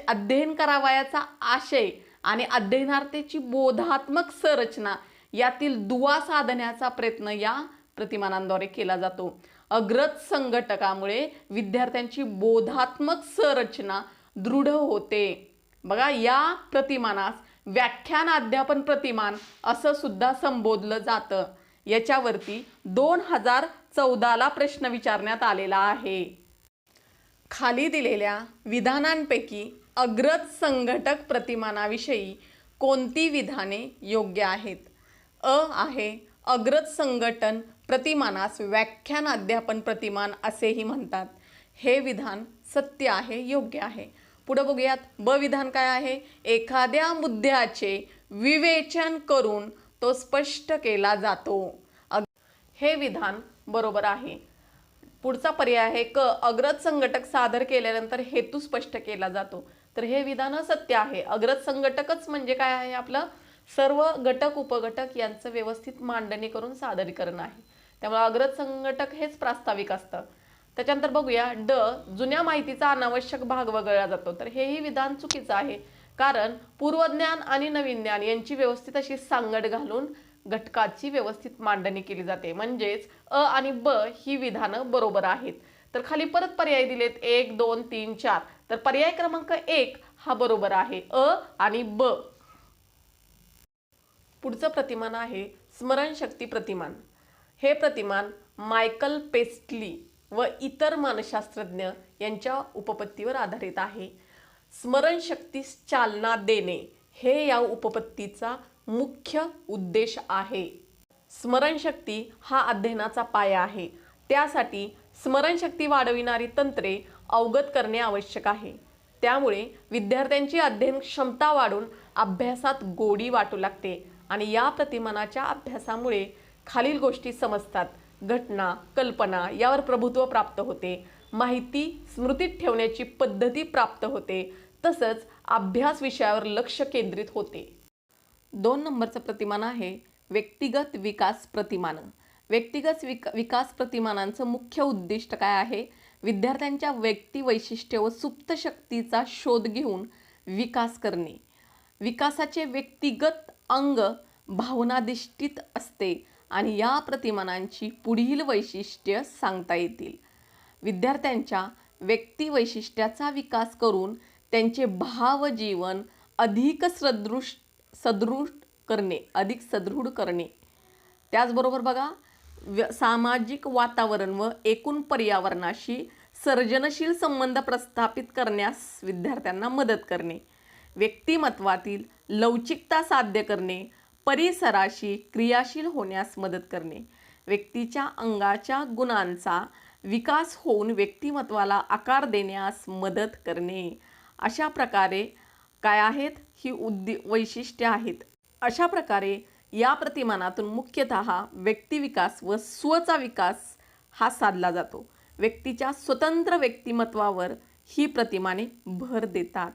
अध्ययन करावयाचा आशय आणि अध्ययनार्थीची बोधात्मक संरचना यातील दुवा साधण्याचा प्रयत्न या प्रतिमानांद्वारे केला जातो. अग्रत संघटकामुळे विद्यार्थ्यांची बोधात्मक संरचना दृढ होते. बघा या प्रतिमानास व्याख्यान अध्यापन प्रतिमान असं सुद्धा संबोधलं जातं. याच्यावरती 2014ला प्रश्न विचारण्यात आलेला आहे. खाली दिलेल्या विधानांपैकी अग्रत संघटक प्रतिमानाविषयी कोणती विधाने योग्य आहेत? अ आहे अग्रत संघटन प्रतिमानास व्याख्यान अध्यापन प्रतिमान असेही म्हणतात. हे विधान सत्य आहे, योग्य आहे. पुढे बघूयात ब विधान काय आहे, एखाद्या मुद्द्याचे विवेचन करून तो स्पष्ट केला जातो. हे विधान बरोबर आहे. पुढचा पर्याय आहे क अग्रत संघटक सादर केल्यानंतर हेतू स्पष्ट केला जातो. तर हे विधान सत्य आहे. अग्रत संघटकच म्हणजे काय आहे, आपलं सर्व घटक उपघटक यांचं व्यवस्थित मांडणी करून सादरीकरण आहे. त्यामुळे अग्रत संघटक हेच प्रास्ताविक असतं. त्याच्यानंतर बघूया ड जुन्या माहितीचा अनावश्यक भाग वगळला जातो. तर हेही विधान चुकीचं आहे. कारण पूर्वज्ञान आणि नवीन ज्ञान यांची व्यवस्थित अशी सांगड घालून घटकाची व्यवस्थित मांडणी केली जाते. म्हणजेच अ आणि ब ही विधानं बरोबर आहेत. तर खाली परत पर्याय दिलेत 1, 2, 3, 4. तर पर्याय क्रमांक 1 हा बरोबर आहे, अ आणि ब. पुढचं प्रतिमान आहे स्मरणशक्ती प्रतिमान. हे प्रतिमान मायकल पेस्टली व इतर मानसशास्त्रज्ञ यांच्या उपपत्तीवर आधारित आहे. स्मरणशक्तीस चालना देणे हे या उपपत्तीचा मुख्य उद्देश आहे. स्मरणशक्ती हा अध्ययनाचा पाया आहे. त्यासाठी स्मरणशक्ती वाढविणारी तंत्रे अवगत करणे आवश्यक आहे. त्यामुळे विद्यार्थ्यांची अध्ययन क्षमता वाढून अभ्यासात गोडी वाटू लागते आणि या प्रतिमानाच्या अभ्यासामुळे खालील गोष्टी समजतात. घटना, कल्पना यावर प्रभुत्व प्राप्त होते. माहिती स्मृतीत ठेवण्याची पद्धती प्राप्त होते. तसंच अभ्यास विषयावर लक्ष केंद्रित होते. 2 नंबरचं प्रतिमान आहे व्यक्तिगत विकास प्रतिमान. व्यक्तिगत विकास प्रतिमानांचं मुख्य उद्दिष्ट काय आहे? विद्यार्थ्यांच्या व्यक्ती वैशिष्ट्य व सुप्त शक्तीचा शोध घेऊन विकास करणे. विकासाचे व्यक्तिगत अंग भावनाधिष्ठित असते आणि या प्रतिमानांची पुढील वैशिष्ट्य सांगता येतील. विद्यार्थ्यांच्या व्यक्ती वैशिष्ट्याचा विकास करून त्यांचे भावजीवन अधिक सदृढ करणे. त्याचबरोबर बघा, सामाजिक वातावरण व एकूण पर्यावरणाशी सर्जनशील संबंध प्रस्थापित करण्यास विद्यार्थ्यांना मदत करणे. व्यक्तिमत्वातील लवचिकता साध्य करणे. परिसराशी क्रियाशील होण्यास मदत करणे. व्यक्तीच्या अंगाच्या गुणांचा विकास होऊन व्यक्तिमत्वाला आकार देण्यास मदत करणे. अशा प्रकारे काय आहेत? ही वैशिष्ट्ये आहेत. अशा प्रकारे या प्रतिमानातून मुख्यतः व्यक्तिविकास व स्वचा विकास हा साधला जातो. व्यक्तीच्या स्वतंत्र व्यक्तिमत्वावर ही प्रतिमाने भर देतात.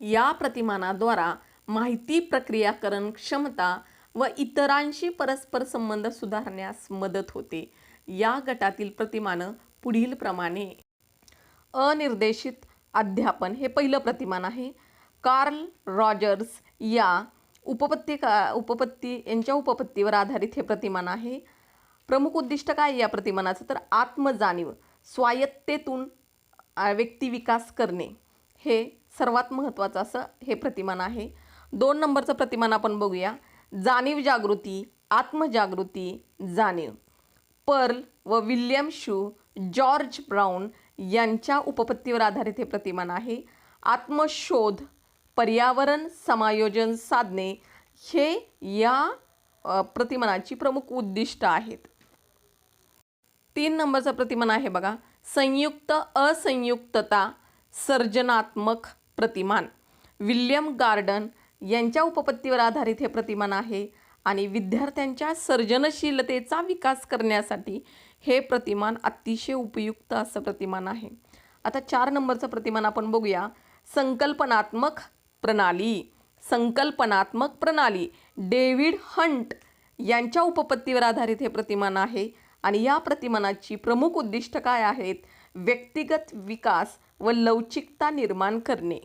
या प्रतिमानाद्वारा माहिती प्रक्रियाकरण क्षमता व इतरांशी परस्पर संबंध सुधारण्यास मदत होते. या गटातील प्रतिमानं पुढील प्रमाणे. अनिर्देशित अध्यापन हे पहिलं प्रतिमान आहे. कार्ल रॉजर्स या यांच्या उपपत्तीवर आधारित हे प्रतिमान आहे. प्रमुख उद्दिष्ट काय या प्रतिमानाचं? तर आत्मजाणीव, स्वायत्तेतून व्यक्तिविकास करणे हे सर्वात महत्त्वाचं असं हे प्रतिमान आहे. 2 नंबरचं प्रतिमान आपण बघूया. जाणीव जागृती, आत्मजागृती, जाणीव. पर्ल व विल्यम शू, जॉर्ज ब्राउन यांच्या उपपत्तीवर आधारित हे प्रतिमान आहे. आत्मशोध, पर्यावरण समायोजन साधने हे या प्रतिमानाची प्रमुख उद्दिष्ट आहेत. 3 नंबरचं प्रतिमान आहे बघा, संयुक्त असंयुक्तता सर्जनात्मक प्रतिमान. विल्यम गार्डन यांच्या उपपत्तीवर आधारित हे प्रतिमान आहे आणि विद्यार्थ्यांच्या सर्जनशीलतेचा विकास करण्यासाठी हे प्रतिमान अतिशय उपयुक्त असं प्रतिमान आहे. आता 4 नंबरचं प्रतिमान आपण बघूया. संकल्पनात्मक प्रणाली. संकल्पनात्मक प्रणाली डेव्हिड हंट यांच्या उपपत्तीवर आधारित हे प्रतिमान आहे आणि या प्रतिमानाची प्रमुख उद्दिष्ट काय आहेत? व्यक्तिगत विकास व लवचिकता निर्माण करणे.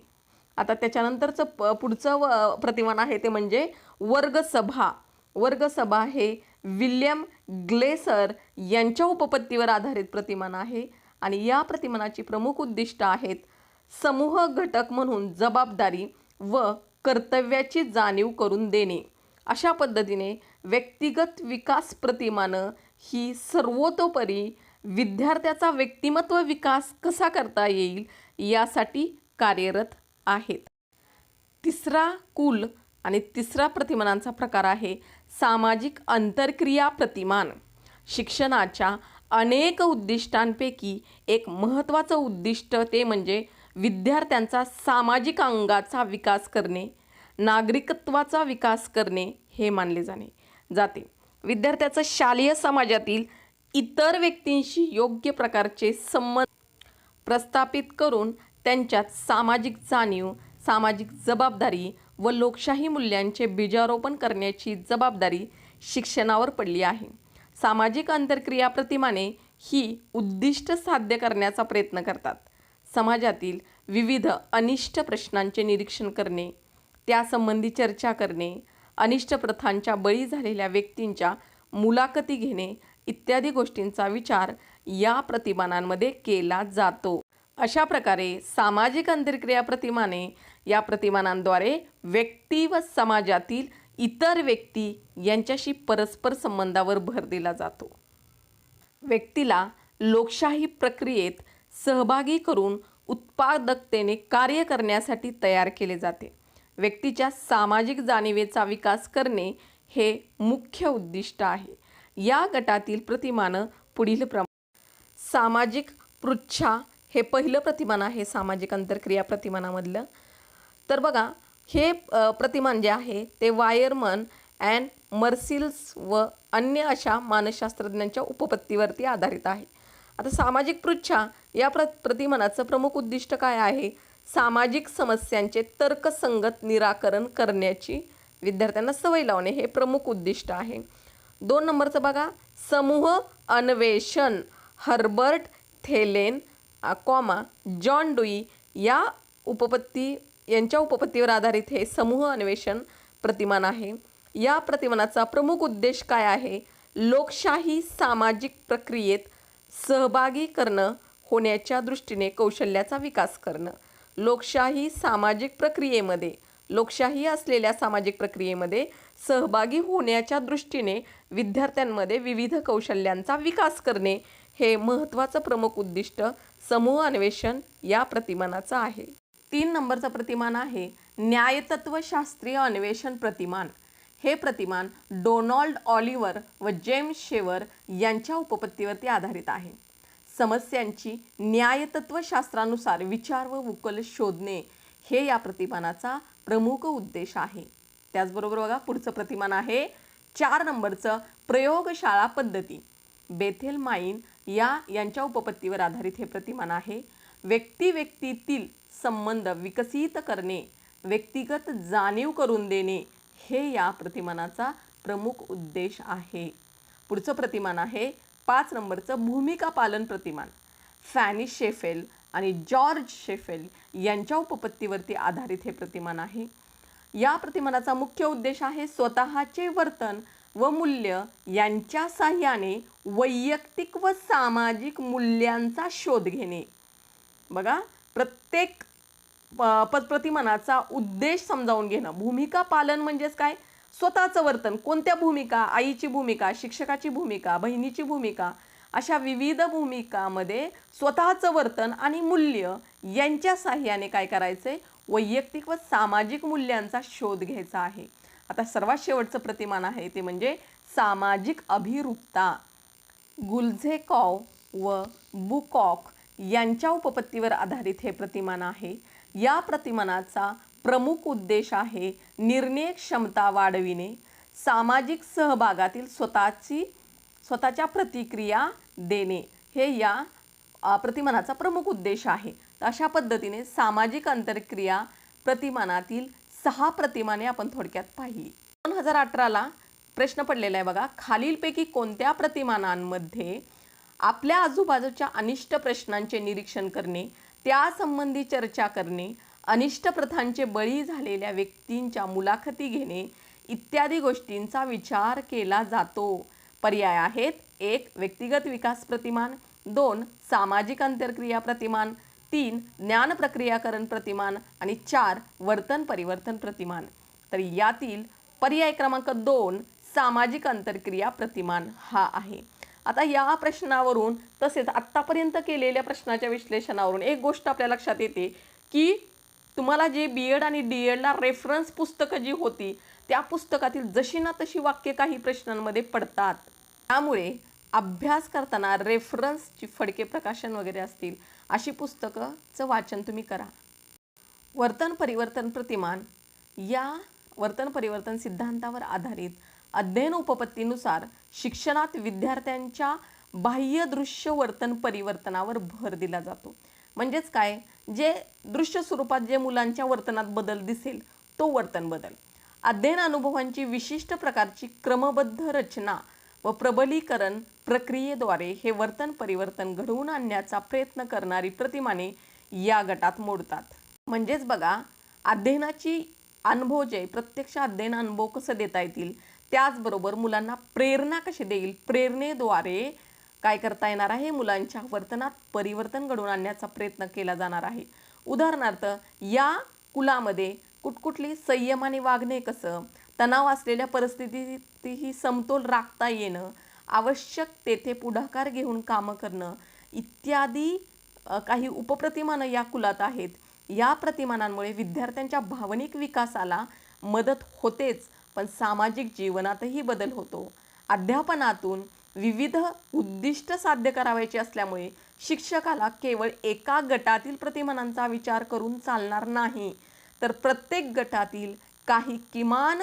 आता त्याच्यानंतरचं पुढचं प्रतिमान आहे ते म्हणजे वर्गसभा. वर्गसभा हे विल्यम ग्लेसर यांच्या उपपत्तीवर आधारित प्रतिमान आहे आणि या प्रतिमानाची प्रमुख उद्दिष्ट आहेत समूह घटक म्हणून जबाबदारी व कर्तव्याची जाणीव करून देणे. अशा पद्धतीने व्यक्तिगत विकास प्रतिमानं ही सर्वतोपरी विद्यार्थ्याचा व्यक्तिमत्व विकास कसा करता येईल यासाठी कार्यरत आहेत. तिसरा कुल आणि तिसरा प्रतिमानांचा प्रकार आहे सामाजिक आंतरक्रिया प्रतिमान. शिक्षणाच्या अनेक उद्दिष्टांपैकी एक महत्त्वाचं उद्दिष्ट ते म्हणजे विद्यार्थ्यांचा सामाजिक अंगाचा विकास करणे, नागरिकत्वाचा विकास करणे हे मानले जाते. विद्यार्थ्याचं शालेय समाजातील इतर व्यक्तींशी योग्य प्रकारचे संबंध प्रस्थापित करून त्यांच्यात सामाजिक जाणीव, सामाजिक जबाबदारी व लोकशाही मूल्यांचे बीजारोपण करण्याची जबाबदारी शिक्षणावर पडली आहे. सामाजिक आंतरक्रिया प्रतिमाने ही उद्दिष्ट साध्य करण्याचा प्रयत्न करतात. समाजातील विविध अनिष्ट प्रश्नांचे निरीक्षण करणे, त्यासंबंधी चर्चा करणे, अनिष्ट प्रथांच्या बळी झालेल्या व्यक्तींच्या मुलाखती घेणे इत्यादी गोष्टींचा विचार या प्रतिमानांमध्ये केला जातो. अशा प्रकारे सामाजिक अंतर्क्रिया प्रतिमाने या प्रतिमानांद्वारे व्यक्ती व समाजातील इतर व्यक्ती यांच्याशी परस्पर संबंधावर भर दिला जातो. व्यक्तीला लोकशाही प्रक्रियेत सहभागी करून उत्पादकतेने कार्य करण्यासाठी तयार केले जाते. व्यक्तीच्या सामाजिक जाणीवेचा विकास करणे हे मुख्य उद्दिष्ट आहे. या गटातील प्रतिमानं पुढील सामाजिक पृच्छा हे पहिलं प्रतिमान आहे सामाजिक अंतर्क्रिया प्रतिमानामधलं. तर बघा, हे प्रतिमान जे आहे ते वायरमन अँड मर्सिल्स व अन्य अशा मानसशास्त्रज्ञांच्या उपपत्तीवरती आधारित आहे. आता सामाजिक पृच्छा या प्रतिमानाचं प्रमुख उद्दिष्ट काय आहे? सामाजिक समस्यांचे तर्कसंगत निराकरण करण्याची विद्यार्थ्यांना सवय लावणे हे प्रमुख उद्दिष्ट आहे. 2 नंबरचं बघा, समूह अन्वेषण. हर्बर्ट थेलेन जॉन डुई यांच्या उपपत्तीवर आधारित हे समूह अन्वेषण प्रतिमान आहे. या प्रतिमानाचा प्रमुख उद्देश काय आहे? लोकशाही सामाजिक प्रक्रियेत सहभागी करणं होण्याच्या दृष्टीने कौशल्याचा विकास करणं. लोकशाही असलेल्या सामाजिक प्रक्रियेमध्ये सहभागी होण्याच्या दृष्टीने विद्यार्थ्यांमध्ये विविध कौशल्यांचा विकास करणे हे महत्त्वाचं प्रमुख उद्दिष्ट समूह अन्वेषण या प्रतिमानाचं आहे. 3 नंबरचं प्रतिमान आहे न्यायतत्वशास्त्रीय अन्वेषण प्रतिमान. हे प्रतिमान डोनाल्ड ऑलिव्हर व जेम्स शेवर यांच्या उपपत्तीवरती आधारित आहे. समस्यांची न्यायतत्वशास्त्रानुसार विचार व उकल शोधणे हे या प्रतिमानाचा प्रमुख उद्देश आहे. त्याचबरोबर बघा, पुढचं प्रतिमान आहे 4 नंबरचं प्रयोगशाळा पद्धती. बेथेल माईन यांच्या उपपत्तीवर आधारित हे प्रतिमान आहे. व्यक्तीतील संबंध विकसित करणे, व्यक्तिगत जाणीव करून देणे हे या प्रतिमानाचा प्रमुख उद्देश आहे. पुढचं प्रतिमान आहे 5 नंबरचं भूमिका पालन प्रतिमान. फॅनी शेफेल आणि जॉर्ज शेफेल यांच्या उपपत्तीवरती आधारित हे प्रतिमान आहे. या प्रतिमानाचा मुख्य उद्देश आहे स्वतःचे वर्तन व मूल्य यांच्या साहाय्याने वैयक्तिक व सामाजिक मूल्यांचा शोध घेणे. बघा, प्रत्येक प्रतिमानाचा उद्देश समजावून घेणं. भूमिका पालन म्हणजेच काय? स्वतःचं वर्तन. कोणत्या भूमिका? आईची भूमिका, शिक्षकाची भूमिका, बहिणीची भूमिका, अशा विविध भूमिकामध्ये स्वतःचं वर्तन आणि मूल्य यांच्या साहाय्याने काय करायचं? वैयक्तिक व सामाजिक मूल्यांचा शोध घ्यायचा आहे. आता सर्वात शेवटचं प्रतिमान आहे ते म्हणजे सामाजिक अभिरूपता. गुल्झेकॉव व बुकॉक यांच्या उपपत्तीवर आधारित हे प्रतिमान आहे. या प्रतिमानाचा प्रमुख उद्देश आहे निर्णय क्षमता वाढविणे, सामाजिक सहभागातील स्वतःच्या प्रतिक्रिया देणे हे या प्रतिमानाचा प्रमुख उद्देश आहे. अशा पद्धतीने सामाजिक अंतर्क्रिया प्रतिमानातील 6 प्रतिमाने आपण थोडक्यात पाहिली. 2018ला प्रश्न पडलेला आहे बघा, खालीलपैकी कोणत्या प्रतिमानांमध्ये आपल्या आजूबाजूच्या अनिष्ट प्रश्नांचे निरीक्षण करणे, त्यासंबंधी चर्चा करणे, अनिष्ट प्रथांचे बळी झालेल्या व्यक्तींच्या मुलाखती घेणे इत्यादी गोष्टींचा विचार केला जातो? पर्याय आहेत: 1. व्यक्तिगत विकास प्रतिमान, 2. सामाजिक अंतर्क्रिया प्रतिमान, 3. ज्ञान प्रक्रियाकरण प्रतिमान आणि 4. वर्तन परिवर्तन प्रतिमान. तर यातील पर्याय क्रमांक 2 सामाजिक अंतर्क्रिया प्रतिमान हा आहे. आता या प्रश्नावरून तसेच आत्तापर्यंत केलेल्या प्रश्नाच्या विश्लेषणावरून एक गोष्ट आपल्या लक्षात येते की तुम्हाला जे BEd आणि DEdला रेफरन्स पुस्तकं जी होती त्या पुस्तकातील जशी ना तशी वाक्य काही प्रश्नांमध्ये पडतात. त्यामुळे अभ्यास करताना रेफरन्सची फडके प्रकाशन वगैरे असतील अशी पुस्तकाचं वाचन तुम्ही करा. वर्तन परिवर्तन प्रतिमान या वर्तन परिवर्तन सिद्धांतावर आधारित अध्ययन उपपत्तीनुसार शिक्षणात विद्यार्थ्यांच्या बाह्य दृश्य वर्तन परिवर्तनावर भर दिला जातो. म्हणजेच काय, जे दृश्य स्वरूपात जे मुलांच्या वर्तनात बदल दिसेल तो वर्तन बदल. अध्ययन अनुभवांची विशिष्ट प्रकारची क्रमबद्ध रचना व प्रबलीकरण प्रक्रियेद्वारे हे वर्तन परिवर्तन घडवून आणण्याचा प्रयत्न करणारी प्रतिमाने या गटात मोडतात. म्हणजेच बघा, अध्ययनाची अनुभव जे प्रत्यक्ष अध्ययन अनुभव कसं देता येतील, त्याचबरोबर मुलांना प्रेरणा कशी देईल, प्रेरणेद्वारे काय करता येणार आहे, मुलांच्या वर्तनात परिवर्तन घडवून आणण्याचा प्रयत्न केला जाणार आहे. उदाहरणार्थ, या कुलामध्ये कुठकुठली संयमाने वागणे कसं, तणाव असलेल्या परिस्थितीतही समतोल राखता येणं, आवश्यक तेथे पुढाकार घेऊन कामं करणं इत्यादी काही उपप्रतिमानं या कुलात आहेत. या प्रतिमानांमुळे विद्यार्थ्यांच्या भावनिक विकासाला मदत होतेच, पण सामाजिक जीवनातही बदल होतो. अध्यापनातून विविध उद्दिष्ट साध्य करावयाचे असल्यामुळे शिक्षकाला केवळ एका गटातील प्रतिमानांचा विचार करून चालणार नाही, तर प्रत्येक गटातील काही किमान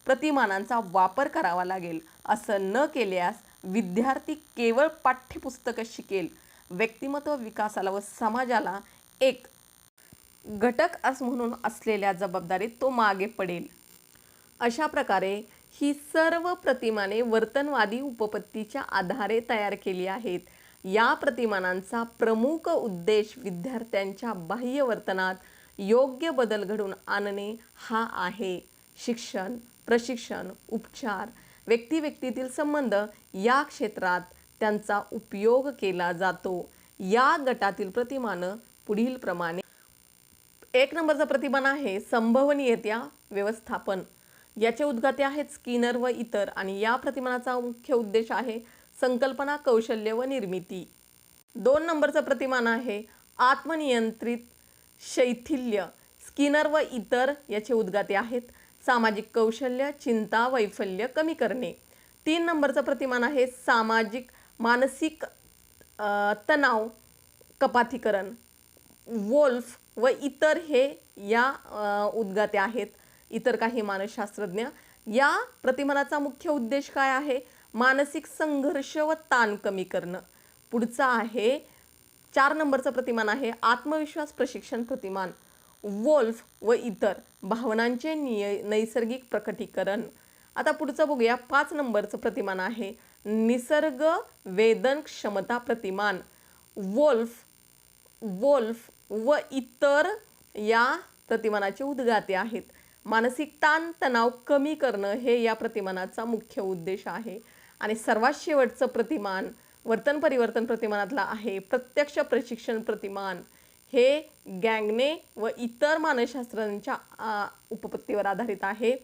प्रतिमानांचा वापर करावा लागेल. असं न केल्यास विद्यार्थी केवळ पाठ्यपुस्तकं शिकेल, व्यक्तिमत्व विकासाला व समाजाला एक घटक म्हणून असलेल्या जबाबदारीत तो मागे पडेल. अशा प्रकारे ही सर्व प्रतिमाने वर्तनवादी उपपत्तीच्या आधारे तयार केली आहेत. या प्रतिमानांचा प्रमुख उद्देश विद्यार्थ्यांच्या बाह्य वर्तनात योग्य बदल घडवून आणणे हा आहे. शिक्षण, प्रशिक्षण, उपचार, व्यक्तिव्यक्तीतील संबंध या क्षेत्रात त्यांचा उपयोग केला जातो. या गटातील प्रतिमानं पुढील प्रमाणे. 1 नंबरचं प्रतिमान आहे संभवनीयता व्यवस्थापन. याचे उद्गाते आहेत स्किनर व इतर, आणि या प्रतिमानाचा मुख्य उद्देश आहे संकल्पना, कौशल्य व निर्मिती. 2 नंबरचं प्रतिमान आहे आत्मनियंत्रित शैथिल्य. स्किनर व इतर याचे उद्गाते आहेत सामाजिक कौशल्य, चिंता, वैफल्य कमी करणे. 3 नंबरचं प्रतिमान आहे मानसिक तणाव कपातीकरण. वोल्फ व इतर हे या उद्गाते आहेत, इतर काही मानसशास्त्रज्ञ. या प्रतिमानाचा मुख्य उद्देश काय आहे, मानसिक संघर्ष व ताण कमी करणं. पुढचा आहे 4 नंबरचं प्रतिमान आहे आत्मविश्वास प्रशिक्षण प्रतिमान. वोल्फ व इतर भावनांचे नैसर्गिक प्रकटीकरण. आता पुढचं बघूया, 5 नंबरचं प्रतिमान आहे निसर्ग वेदन क्षमता प्रतिमान. वोल्फ व इतर या प्रतिमानाचे उद्गाते आहेत मानसिक ताण तणाव कमी करणं, हे या प्रतिमानाचा मुख्य उद्देश आहे. आणि सर्वात शेवटचं प्रतिमान वर्तन परिवर्तन प्रतिमानातला आहे प्रत्यक्ष प्रशिक्षण प्रतिमान. हे गँगने व इतर मानसशास्त्रांच्या उपपत्तीवर आधारित आहे.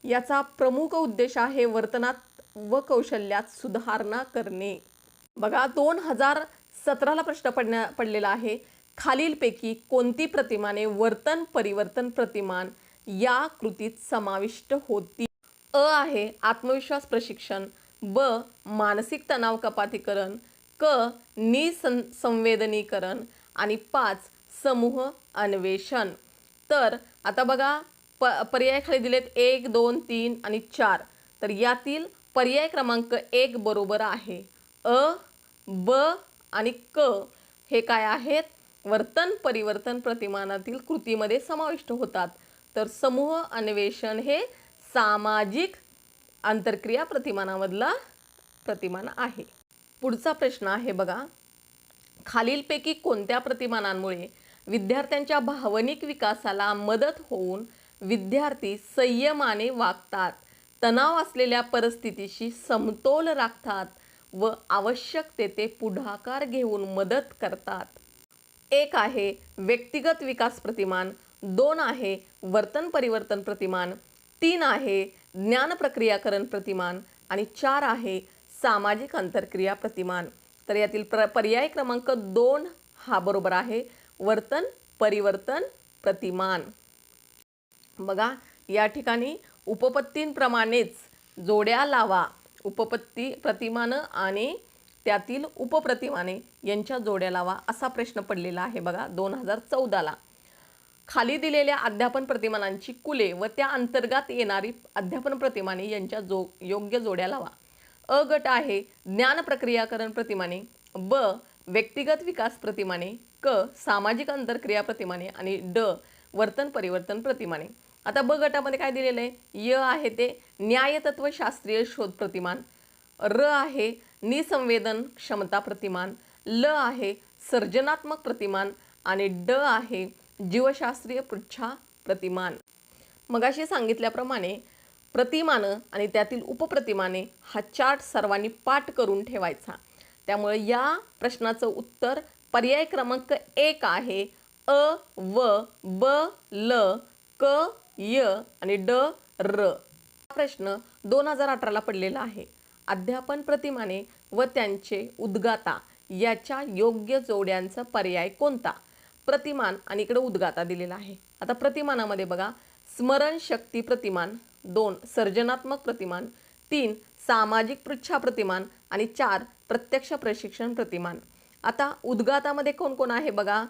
याचा प्रमुख उद्देश आहे वर्तनात व कौशल्यात सुधारणा करणे. बघा, 2017ला प्रश्न पडलेला आहे, खालीलपैकी कोणती प्रतिमाने वर्तन परिवर्तन प्रतिमान या कृतीत समाविष्ट होती. अ आहे आत्मविश्वास प्रशिक्षण, ब मानसिक तणाव कपातीकरण, क निसंवेदनीकरण आणि 5 समूह अन्वेषण. तर आता बघा, पर्याय खाली दिलेत 1, 2, 3 आणि 4. तर यातील पर्याय क्रमांक 1 बरोबर आहे. अ, ब आणि क हे काय आहेत, वर्तन परिवर्तन प्रतिमानातील कृतीमध्ये समाविष्ट होतात. तर समूह अन्वेषण हे सामाजिक आंतरक्रिया प्रतिमानामधला प्रतिमान आहे. पुढचा प्रश्न आहे बघा, खालीलपैकी कोणत्या प्रतिमानांमुळे विद्यार्थ्यांच्या भावनिक विकासाला मदत होऊन विद्यार्थी संयमाने वागतात, तणाव असलेल्या परिस्थितीशी समतोल राखतात व आवश्यक तेथे पुढाकार घेऊन मदत करतात. 1 आहे व्यक्तिगत विकास प्रतिमान, 2 आहे वर्तन परिवर्तन प्रतिमान, 3 आहे ज्ञान प्रक्रियाकरण प्रतिमान आणि 4 आहे सामाजिक आंतरक्रिया प्रतिमान. तर यातील पर्याय क्रमांक 2 हा बरोबर आहे, वर्तन परिवर्तन प्रतिमान. बघा, या ठिकाणी उपपत्तींप्रमाणेच जोड्या लावा. उपपत्ती प्रतिमानं आणि त्यातील उपप्रतिमाने यांच्या जोड्या लावा असा प्रश्न पडलेला आहे बघा 2014ला. खाली दिलेल्या अध्यापन प्रतिमानांची कुले व त्या अंतर्गत येणारी अध्यापन प्रतिमाने यांच्या योग्य जोड्या लावा. अ गट आहे ज्ञान प्रक्रियाकरण प्रतिमाने, ब व्यक्तिगत विकास प्रतिमाने, क सामाजिक आंतरक्रिया प्रतिमाने आणि ड वर्तन परिवर्तन प्रतिमाने. आता ब गटामध्ये काय दिलेलं आहे, य आहे ते न्यायतत्वशास्त्रीय शोध प्रतिमान, र आहे निसंवेदन क्षमता प्रतिमान, ल आहे सर्जनात्मक प्रतिमान आणि ड आहे जीवशास्त्रीय पृच्छा प्रतिमान. मगाशी सांगितल्याप्रमाणे प्रतिमानं आणि त्यातील उपप्रतिमाने हा चार्ट सर्वांनी पाठ करून ठेवायचा. त्यामुळे या प्रश्नाचं उत्तर पर्याय क्रमांक 1 आहे. अ व ब ल क य आणि ड र. हा प्रश्न 2018ला पडलेला आहे. अध्यापन प्रतिमाने व त्यांचे उद्गाता याच्या योग्य जोड्यांचा पर्याय कोणता? प्रतिमान आणि इकडे उद्गाता दिलेला आहे. आता प्रतिमानामध्ये बघा, स्मरणशक्ती प्रतिमान, 2 सर्जनात्मक प्रतिमान, 3 सामाजिक पृच्छा प्रतिमान आणि 4 प्रत्यक्ष प्रशिक्षण प्रतिमान. आता उद्गातामध्ये कोण कोण आहे बघा.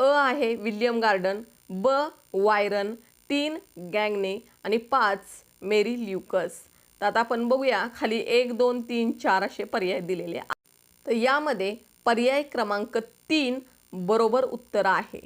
अ आहे विल्यम गार्डन, ब वायरन, 3 गॅंगने आणि 5 मेरी ल्युकस. तर आता आपण बघूया खाली 1 2 3 4 असे पर्याय दिलेले आहेत. तर यामध्ये पर्याय क्रमांक 3 बरोबर उत्तर आहे.